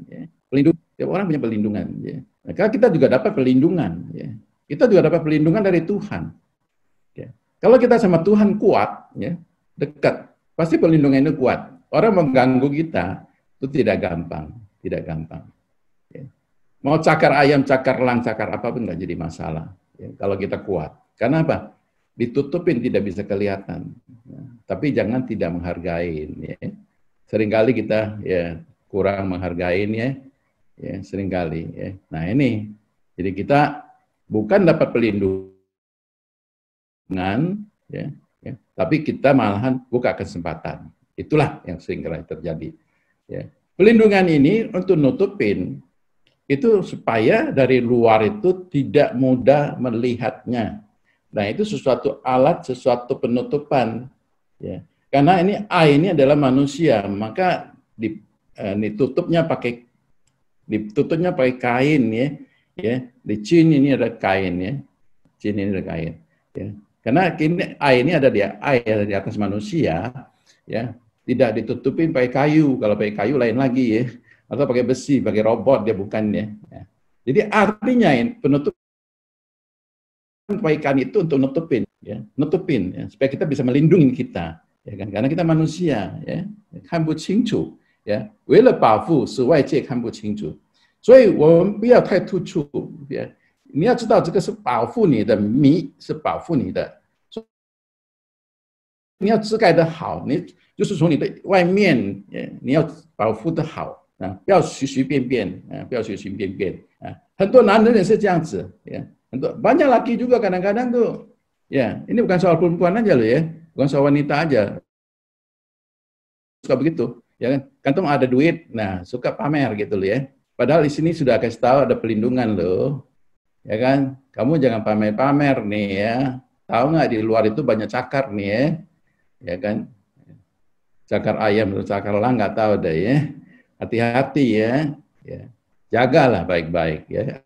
Ya. Setiap orang punya pelindungan. Ya. Maka kita juga dapat pelindungan. Ya. Kita juga dapat pelindungan dari Tuhan. Ya. Kalau kita sama Tuhan kuat, ya, dekat, pasti pelindungan itu kuat. Orang mengganggu kita itu tidak gampang, tidak gampang. Ya. Mau cakar ayam, cakar elang, cakar apapun nggak jadi masalah. Ya. Kalau kita kuat. Karena apa? Ditutupin tidak bisa kelihatan, ya. Tapi jangan tidak menghargai. Ya. Seringkali kita ya kurang menghargai ya seringkali. Ya. Nah ini, jadi kita bukan dapat pelindungan, ya, tapi kita malahan buka kesempatan. Itulah yang seringkali terjadi. Ya. Pelindungan ini untuk nutupin itu supaya dari luar itu tidak mudah melihatnya. Nah, itu sesuatu alat, sesuatu penutupan. Ya. Karena ini adalah manusia, maka ditutupnya pakai kain ya. Ya, di cin ini ada kain ya. Cin ini ada kain. Ya. Karena ini ada di atas manusia, ya. Tidak ditutupin pakai kayu. Kalau pakai kayu lain lagi ya. Atau pakai besi, pakai robot dia bukan ya. Ya. Jadi artinya penutup kebaikan itu untuk nutupin ya, supaya kita bisa melindungi kita, ya kan? Karena kita manusia, ya, 看不清楚， ya， 为了保护使外界看不清楚， 所以我们不要太突出， ya， 你要知道这个是保护你的，迷是保护你的，你要遮盖得好，你就是从你的外面，你要保护得好啊，不要随随便便啊，不要随随便便啊，很多男人也是这样子，ya。 Banyak laki juga kadang-kadang tuh, ya ini bukan soal perempuan aja loh ya, bukan soal wanita aja, suka begitu, ya kan? Kantong ada duit, nah suka pamer gitu loh ya. Padahal di sini sudah kasih tahu ada pelindungan loh, ya kan? Kamu jangan pamer-pamer nih ya. Tahu nggak di luar itu banyak cakar nih ya kan? Cakar ayam atau cakar elang nggak tahu deh ya. Hati-hati ya. Jagalah baik-baik ya.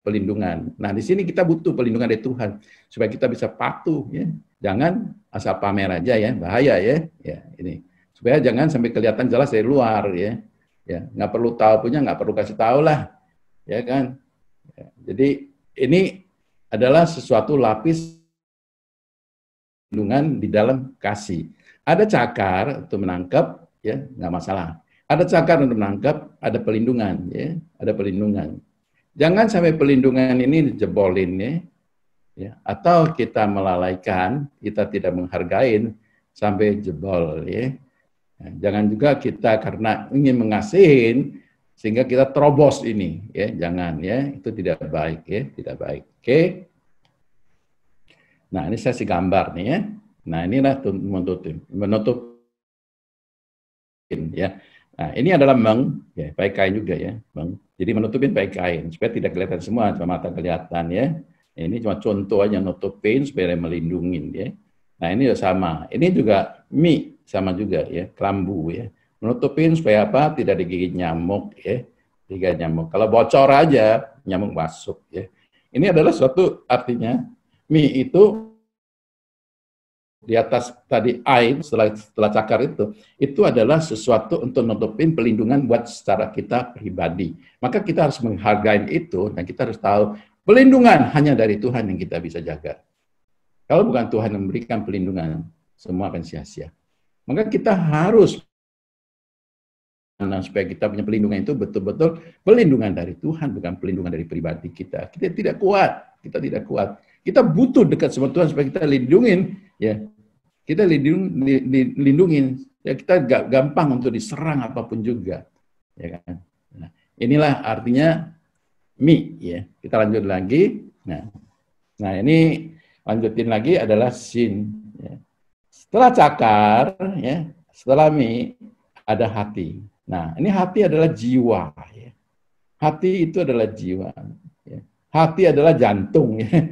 Pelindungan. Nah, di sini kita butuh pelindungan dari Tuhan supaya kita bisa patuh ya. Jangan asal pamer aja ya, bahaya ya. Ya, ini. Supaya jangan sampai kelihatan jelas dari luar ya. Ya, nggak perlu tahu punya, nggak perlu kasih tahu lah. Ya kan? Ya, jadi ini adalah sesuatu lapis pelindungan di dalam kasih. Ada cakar untuk menangkap, ya nggak masalah. Ada cakar untuk menangkap, ada pelindungan, ya, ada pelindungan. Jangan sampai pelindungan ini dijebolin, ya, atau kita melalaikan, kita tidak menghargai sampai jebol, ya. Jangan juga kita karena ingin mengasihin sehingga kita terobos ini, ya, jangan, ya, itu tidak baik, ya, tidak baik. Oke. Nah, ini saya kasih gambar nih ya. Nah, inilah menutupin ya. Nah, ini adalah ya, pakai kain juga ya, Jadi menutupin pakai kain supaya tidak kelihatan semua, cuma mata kelihatan ya. Ini cuma contoh aja nutupin supaya melindungi ya. Nah, ini juga sama. Ini juga sama juga ya, kelambu ya. Menutupin supaya apa? Tidak digigit nyamuk ya. Digigit nyamuk. Kalau bocor aja nyamuk masuk ya. Ini adalah suatu artinya itu di atas tadi air setelah cakar itu adalah sesuatu untuk nutupin pelindungan buat secara kita pribadi. Maka kita harus menghargai itu dan kita harus tahu pelindungan hanya dari Tuhan yang kita bisa jaga. Kalau bukan Tuhan yang memberikan pelindungan, semua akan sia-sia. Maka kita harus supaya kita punya pelindungan itu betul-betul pelindungan dari Tuhan, bukan pelindungan dari pribadi kita. Kita tidak kuat, Kita butuh dekat sama Tuhan supaya kita lindungin, ya. Kita lindungin, ya, kita gak gampang untuk diserang apapun juga, ya kan. Nah, inilah artinya ya. Kita lanjut lagi. Nah, ini lanjutin lagi adalah sin. Ya. Setelah cakar, ya, setelah ada hati. Nah, ini hati adalah jiwa. Ya. Hati itu adalah jiwa. Ya. Hati adalah jantung. Ya.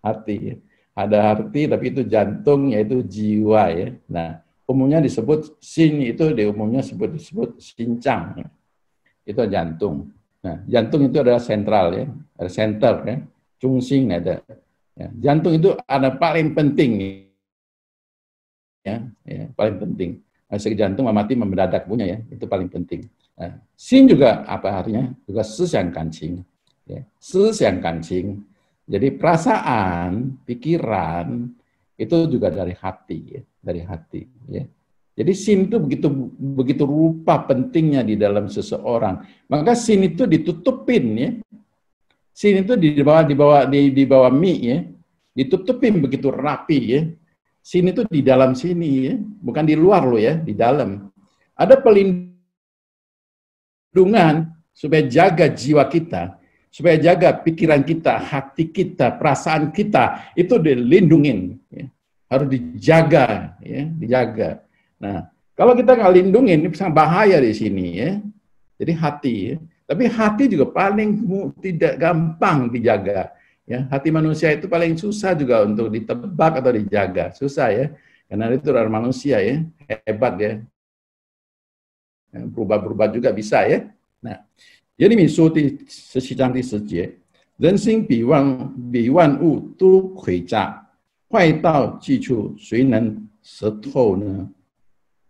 Hati. Ya. Ada hati, tapi itu jantung, yaitu jiwa. Ya. Nah, umumnya disebut sin itu umumnya disebut sincang. Ya. Itu jantung. Nah, jantung itu adalah sentral ya, ada center ya, cungsing ada. Ya. Jantung itu ada paling penting ya, paling penting. Segi jantung mati mendadak punya ya, itu paling penting. Nah, sin juga apa artinya? Juga sesiang kancing. Ya. Sesiang kancing. Jadi perasaan, pikiran itu juga dari hati ya, dari hati ya. Jadi sin itu begitu rupa pentingnya di dalam seseorang. Maka sin itu ditutupin ya. Sin itu di bawah ya. Ditutupin begitu rapi ya. Sin itu di dalam sini ya, bukan di luar loh ya, di dalam. Ada pelindungan supaya jaga jiwa kita, supaya jaga pikiran kita, hati kita, perasaan kita itu dilindungin, ya. Harus dijaga, ya, dijaga. Nah, kalau kita nggak lindungin, ini sangat bahaya di sini, ya. Jadi hati, ya. Tapi hati juga paling tidak gampang dijaga. Ya, hati manusia itu paling susah juga untuk ditebak atau dijaga, susah ya, karena itu adalah manusia ya, hebat ya, berubah-berubah juga bisa ya. Nah, jadi misuti sesicanti seje, rensing biwan u tu kui zha, huai dao ji chu sui nen setou ne.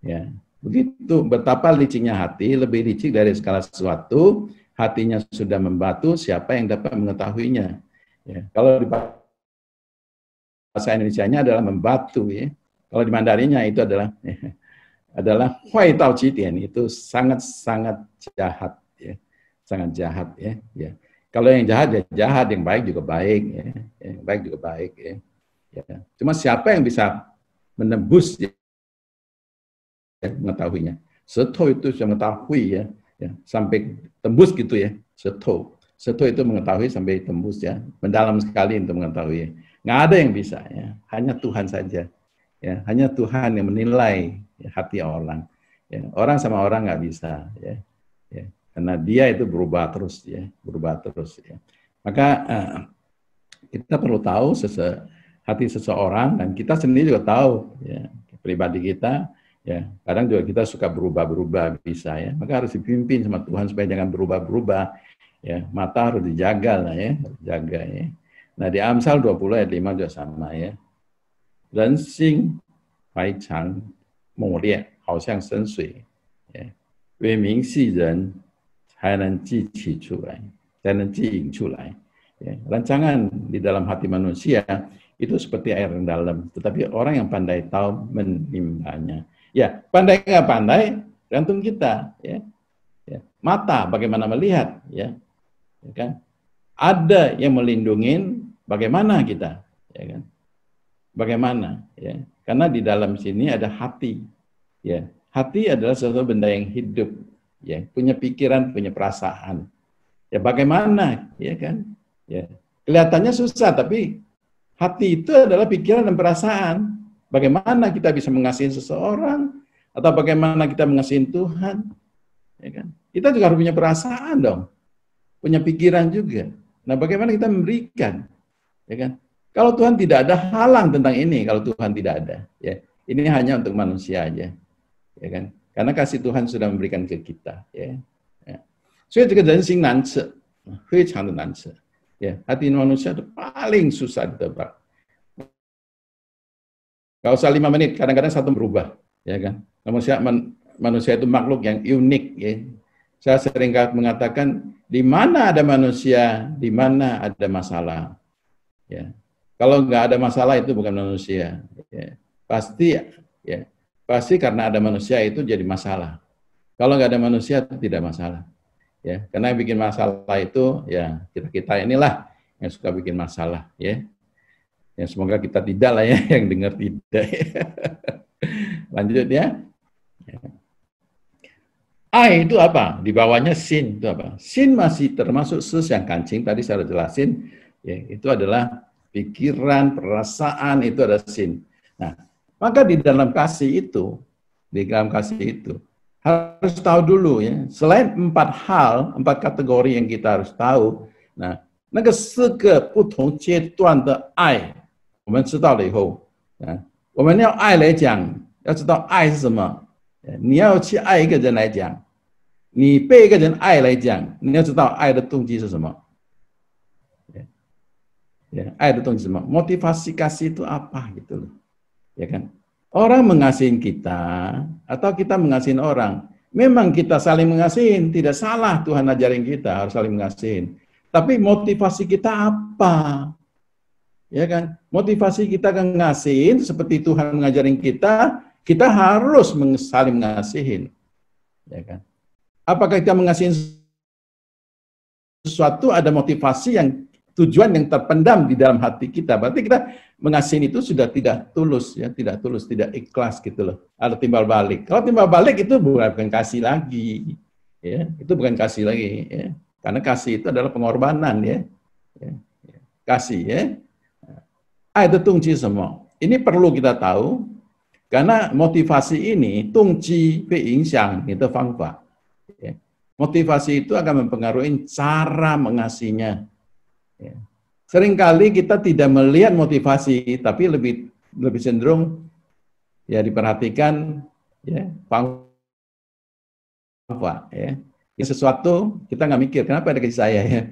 Ya, begitu betapa licinnya hati, lebih licik dari segala sesuatu. Hatinya sudah membatu, siapa yang dapat mengetahuinya? Ya, kalau di bahasa Indonesianya adalah membatu ya. Kalau di Mandarinnya itu adalah huai tao jitian, itu sangat jahat ya. Sangat jahat ya. Ya. Kalau yang jahat ya jahat, yang baik juga baik ya. Yang baik juga baik ya. Ya. Cuma siapa yang bisa menembus ya, mengetahuinya. Setou itu sudah mengetahui ya. Ya, sampai tembus gitu ya. Setou itu mengetahui sampai tembus ya, mendalam sekali untuk mengetahui. Nggak ada yang bisa ya, hanya Tuhan saja. Ya, hanya Tuhan yang menilai ya, hati orang. Ya, orang sama orang nggak bisa ya. Ya. karena dia itu berubah terus ya, berubah terus ya. Maka kita perlu tahu hati seseorang, dan kita sendiri juga tahu ya, pribadi kita ya, kadang juga kita suka berubah-berubah bisa ya, maka harus dipimpin sama Tuhan supaya jangan berubah-berubah ya, mata harus dijaga lah ya, jaga ya. Nah di Amsal 20 ayat 5 juga sama ya, 人心怀常猛烈，好像深水，为明细人才能记起出来，才能记引出来。Rancangan di dalam hati manusia itu seperti air yang dalam, tetapi orang yang pandai tahu menimbanya. Ya, pandai nggak pandai, gantung kita. Ya. Mata, bagaimana melihat, ya kan? Ada yang melindungi, bagaimana kita, ya kan? Bagaimana, ya? Karena di dalam sini ada hati, ya. Hati adalah sesuatu benda yang hidup, ya, punya pikiran, punya perasaan. Ya, bagaimana, ya kan? Ya, kelihatannya susah, tapi hati itu adalah pikiran dan perasaan. Bagaimana kita bisa mengasihi seseorang, atau bagaimana kita mengasihi Tuhan, ya kan? Kita juga harus punya perasaan dong, punya pikiran juga. Nah, bagaimana kita memberikan, ya kan? Kalau Tuhan tidak ada halang tentang ini, kalau Tuhan tidak ada, ya ini hanya untuk manusia aja, ya kan? Karena kasih Tuhan sudah memberikan ke kita, ya. Jadi 这个人心难测，非常的难测。Ya, hati manusia itu paling susah ditebak. Gak usah 5 menit, kadang-kadang 1 berubah, ya kan? Manusia itu makhluk yang unik, ya. Saya sering mengatakan, di mana ada manusia, di mana ada masalah. Ya. Kalau nggak ada masalah itu bukan manusia. Ya. Pasti karena ada manusia itu jadi masalah. Kalau nggak ada manusia tidak masalah. Ya, karena yang bikin masalah itu ya kita inilah yang suka bikin masalah, ya. Ya semoga kita tidak lah ya, yang dengar tidak. Lanjut ya. Ai itu apa? Di bawahnya sin itu apa? Sin masih termasuk yang kancing, tadi saya sudah jelasin, ya, itu adalah pikiran, perasaan, itu ada sin. Nah, maka di dalam kasih itu harus tahu dulu ya. Selain 4 kategori yang kita harus tahu. Nah, 那个4个不同阶段的爱，我们知道了以后，我们要爱来讲，要知道爱是什么。你要去爱一个人来讲，你被一个人爱来讲，你要知道爱的动机是什么。爱的动机是什么？ motivasi kasih itu apa gitu loh. Ya kan? Orang mengasihi kita atau kita mengasihi orang, memang kita saling mengasihi, tidak salah Tuhan ajarin kita harus saling mengasihi. Tapi motivasi kita apa? Ya kan? Motivasi kita kan ngasihin seperti Tuhan mengajarin kita harus saling mengasihi. Ya kan? Apakah kita mengasihi sesuatu ada motivasi yang tujuan yang terpendam di dalam hati kita, berarti kita mengasihi itu sudah tidak tulus, ya, tidak tulus, tidak ikhlas gitu loh. Ada timbal balik. Kalau timbal balik itu bukan kasih lagi, ya, itu bukan kasih lagi, ya. Karena kasih itu adalah pengorbanan, ya. Kasih, ya. Itu tungci semua. Ini perlu kita tahu, karena motivasi ini tungci peinsyang itu fangfa. Ya. Motivasi itu akan mempengaruhi cara mengasihinya. Ya. Seringkali kita tidak melihat motivasi, tapi lebih cenderung ya diperhatikan ya pangfa ya. Sesuatu kita nggak mikir kenapa dia kasih saya ya.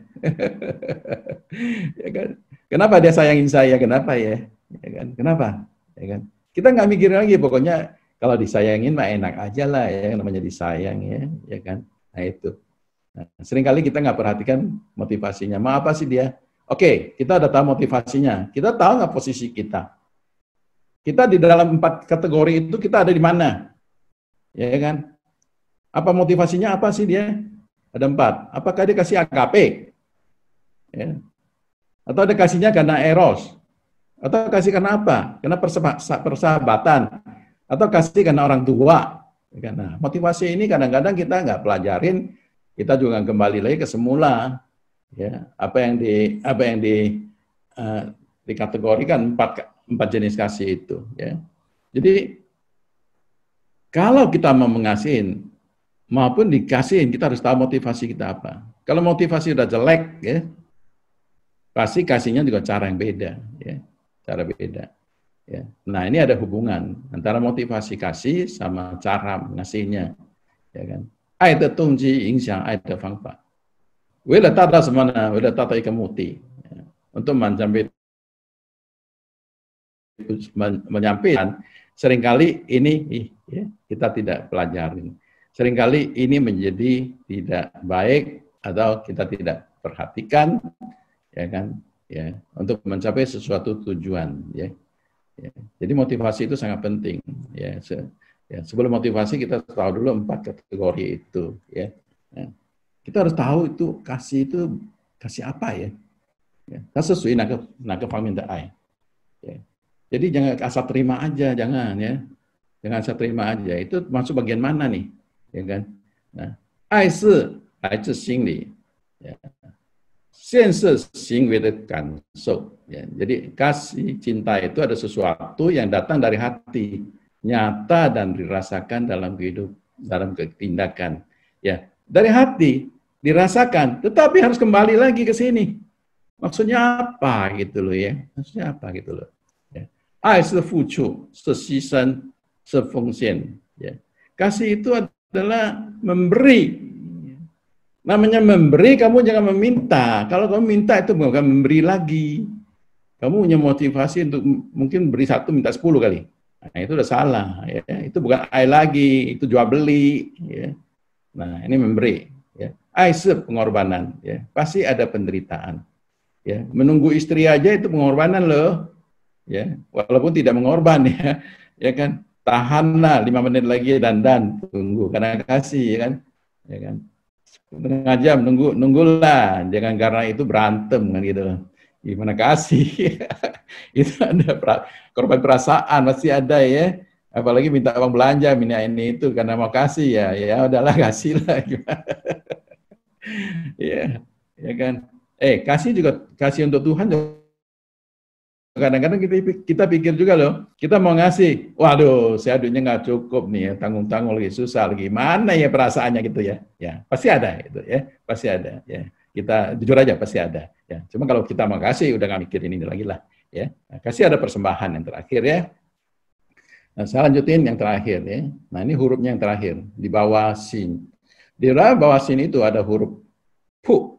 Ya kan? Kenapa dia sayangin saya? Kenapa ya? Ya kan? Kenapa? Ya kan? Kita nggak mikir lagi, pokoknya kalau disayangin mah enak aja lah ya, namanya disayang ya, ya kan? Nah itu. Nah, seringkali kita nggak perhatikan motivasinya. Mau apa sih dia? Oke, kita udah tahu motivasinya. Kita tahu nggak posisi kita? Kita di dalam 4 kategori itu kita ada di mana? Ya kan? Apa motivasinya? Apa sih dia? Ada 4. Apakah dia kasih agape? Ya. Atau dia kasihnya karena eros? Atau kasih karena apa? Karena persahabatan? Atau kasih karena orang tua? Ya kan? Nah, motivasi ini kadang-kadang kita nggak pelajarin. Kita juga kembali lagi ke semula. Ya, apa yang dikategorikan 4 jenis kasih itu, ya. Jadi kalau kita mau mengasihi, maupun dikasihin, kita harus tahu motivasi kita apa. Kalau motivasi udah jelek, ya, pasti kasihnya juga cara yang beda, ya, cara beda. Ya. Nah, ini ada hubungan antara motivasi kasih sama cara ngasihnya, ya kan? 爱的动机影响爱的方法。为了达到什么呢？为了达到一个目的，untuk menyampaikan seringkali ini ya, kita tidak pelajari. Seringkali ini menjadi tidak baik atau kita tidak perhatikan, ya kan? Ya, untuk mencapai sesuatu tujuan, ya. Ya. Jadi motivasi itu sangat penting, ya. Ya, sebelum motivasi kita tahu dulu 4 kategori itu, ya. Nah, kita harus tahu itu kasih apa ya? Ya, sesuai naga paminta ai. Ya. Jadi jangan asal terima aja, jangan ya. Jangan asal terima aja. Itu masuk bagian mana nih? Ya kan? Nah, ai shi lai zhi xin li. Ya. 现是行为的感受. Ya, jadi kasih cinta itu ada sesuatu yang datang dari hati, nyata dan dirasakan dalam hidup, dalam tindakan. Ya, dari hati dirasakan, tetapi harus kembali lagi ke sini. Maksudnya apa gitu loh ya? Maksudnya apa gitu loh? Ya. 爱是付出，是牺牲，是奉献. Ya. Kasih itu adalah memberi. Namanya memberi, kamu jangan meminta. Kalau kamu minta itu bukan memberi lagi. Kamu punya motivasi untuk mungkin beri 1 minta 10 kali. Nah, itu udah salah. Ya. Itu bukan ai lagi, itu jual beli. Ya. Nah, ini memberi. Ya. Ai pengorbanan. Ya. Pasti ada penderitaan. Ya. Menunggu istri aja itu pengorbanan loh. Ya. Walaupun tidak mengorban ya. Ya kan? Tahanlah 5 menit lagi dandan, tunggu karena kasih ya kan. Ya kan? 1/2 jam nunggulah, jangan karena itu berantem kan gitu. Gimana kasih? Itu ada korban perasaan pasti ada ya. Apalagi minta uang belanja, minta ini itu karena mau kasih ya. Ya udahlah kasih lah gimana. Ya, ya kan. Kasih juga kasih untuk Tuhan juga. Kadang-kadang kita pikir juga loh, kita mau ngasih, waduh, saya duitnya nggak cukup nih ya, tanggung-tanggung lagi susah lagi, mana ya perasaannya gitu ya, ya pasti ada itu ya, pasti ada ya, kita jujur aja pasti ada ya, cuma kalau kita mau kasih udah nggak mikirin ini lagi lah ya, nah, kasih ada persembahan yang terakhir ya, nah saya lanjutin yang terakhir ya, nah ini hurufnya yang terakhir di bawah sin, di bawah sin itu ada huruf pu.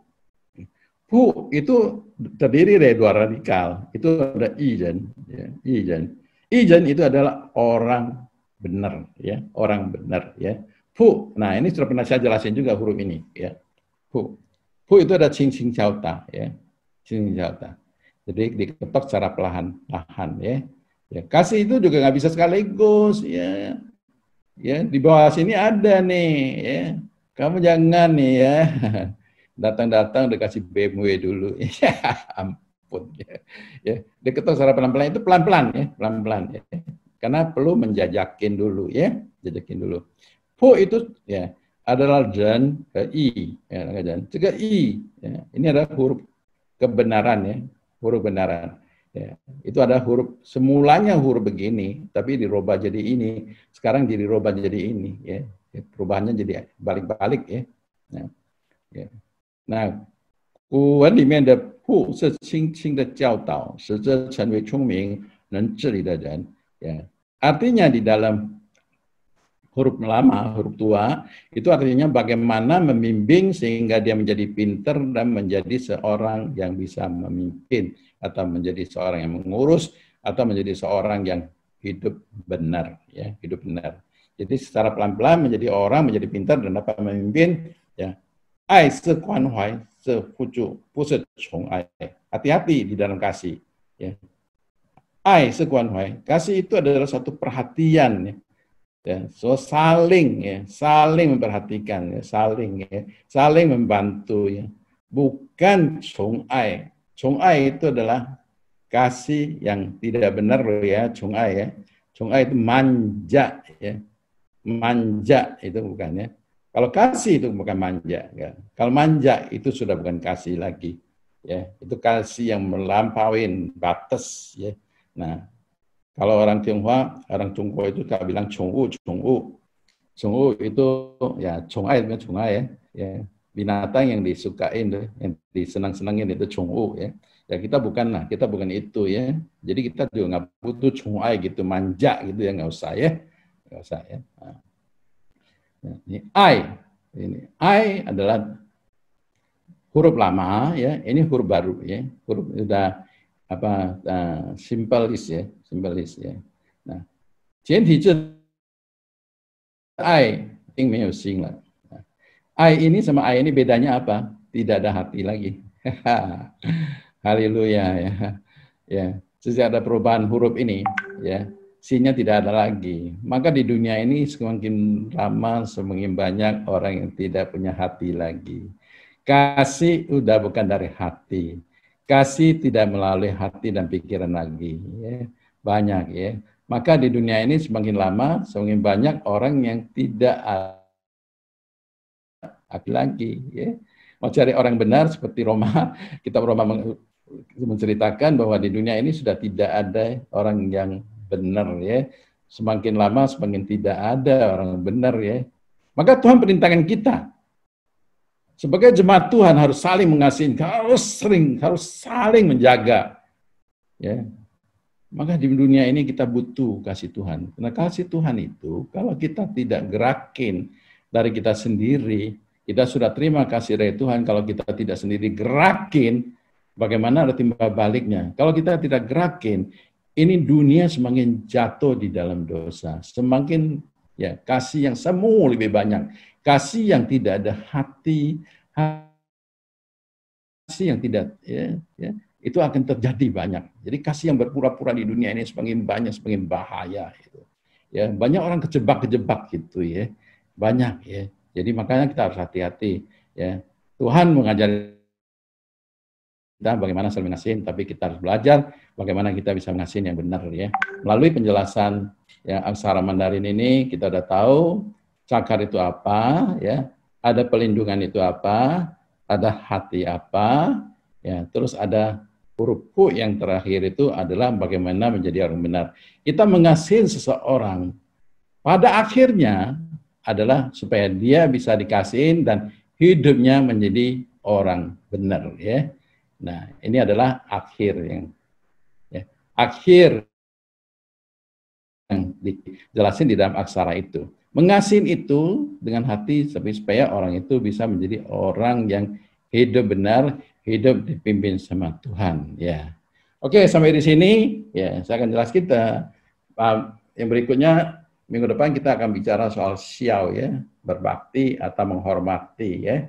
Pu itu terdiri dari 2 radikal. Itu ada ijen, ya, ijen. Ijen itu adalah orang benar, ya, orang benar, ya. Pu, nah ini sudah pernah saya jelasin juga huruf ini, ya. Pu, pu itu ada cing cing jauta, ya, cing jauta. Jadi diketok secara perlahan-lahan, ya. Ya, kasih itu juga nggak bisa sekaligus, ya. Ya, di bawah sini ada nih, ya. Kamu jangan nih, ya. Datang-datang udah kasih BMW dulu, ya ampun, ya, diketok secara pelan-pelan itu pelan-pelan ya, pelan-pelan ya, karena perlu menjajakin dulu ya, jajakin dulu. Pu itu ya adalah dan ke i, ya, dan juga i, ya. Ini adalah huruf kebenaran ya, huruf benaran. Ya, itu ada huruf semulanya huruf begini, tapi dirubah jadi ini, sekarang dirubah jadi ini, ya, perubahannya jadi balik-balik ya. Nah, ya. 那古文里面的“不”是轻轻的教导，使之成为聪明能治理的人。Ya. Artinya di dalam huruf lama, huruf tua, itu artinya bagaimana membimbing sehingga dia menjadi pintar dan menjadi seorang yang bisa memimpin, atau menjadi seorang yang mengurus, atau menjadi seorang yang hidup benar, ya, hidup benar. Jadi secara pelan-pelan menjadi orang, menjadi pintar dan dapat memimpin, ya. 爱是关怀，是互助，不是宠爱. Hati-hati di dalam kasih. Ya. 爱是关怀, kasih itu adalah satu perhatian. Ya. So saling, ya, saling memperhatikan, ya, saling, ya, saling membantu. Ya. Bukan 宠爱. 宠爱itu adalah kasih yang tidak benar ya, 宠爱 ya. 宠爱itu manja, ya. Manja itu bukan ya. Kalau kasih itu bukan manja, ya. Kalau manja itu sudah bukan kasih lagi, ya. Itu kasih yang melampaui batas, ya. Nah, kalau orang Tionghoa itu tak bilang chongwu, chongwu. Chong'u itu ya Chong'ai, ya binatang yang disukain, yang disenang-senangin itu Chong'u ya. Ya kita bukan itu ya. Jadi kita juga nggak butuh Chong'ai gitu manja gitu ya, nggak usah ya, nggak usah ya. Nah, ini I adalah huruf lama ya, ini huruf baru ya, huruf sudah apa simple list ya, simple list ya. Nah, 简体字 I 并没有心了。I ini sama I ini bedanya apa? Tidak ada hati lagi. Haleluya ya. Ya, sejak ada perubahan huruf ini ya, sinnya tidak ada lagi. Maka di dunia ini semakin lama semakin banyak orang yang tidak punya hati lagi. Kasih udah bukan dari hati. Kasih tidak melalui hati dan pikiran lagi ya. Banyak ya. Maka di dunia ini semakin lama semakin banyak orang yang tidak hati lagi ya. Mau cari orang benar seperti Roma, kitab Roma menceritakan bahwa di dunia ini sudah tidak ada orang yang benar ya. Semakin lama semakin tidak ada orang benar ya. Maka Tuhan perintahkan kita sebagai jemaat Tuhan harus saling mengasihi, harus saling menjaga. Ya. Maka di dunia ini kita butuh kasih Tuhan. Karena kasih Tuhan itu kalau kita tidak gerakin dari kita sendiri, kita sudah terima kasih dari Tuhan, kalau kita tidak sendiri gerakin, bagaimana ada timbal baliknya? Kalau kita tidak gerakin, ini dunia semakin jatuh di dalam dosa. Semakin ya kasih yang semu lebih banyak. Kasih yang tidak ada hati, kasih yang tidak ya, itu akan terjadi banyak. Jadi kasih yang berpura-pura di dunia ini semakin banyak, semakin bahaya gitu. Ya, banyak orang kejebak gitu ya. Banyak ya. Jadi makanya kita harus hati-hati ya. Tuhan mengajari kita bagaimana saling mengasihi, tapi kita harus belajar bagaimana kita bisa mengasihi yang benar ya. Melalui penjelasan ya aksara Mandarin ini kita udah tahu cakar itu apa ya, ada pelindungan itu apa, ada hati apa, ya, terus ada huruf hu yang terakhir itu adalah bagaimana menjadi orang benar. Kita mengasihi seseorang pada akhirnya adalah supaya dia bisa dikasihin dan hidupnya menjadi orang benar ya. Nah, ini adalah akhir yang ya, akhir yang dijelasin di dalam aksara itu. Mengasihin itu dengan hati supaya orang itu bisa menjadi orang yang hidup benar, hidup dipimpin sama Tuhan ya. Oke, sampai di sini ya saya akan jelas kita. Yang berikutnya minggu depan kita akan bicara soal xiao ya, berbakti atau menghormati ya.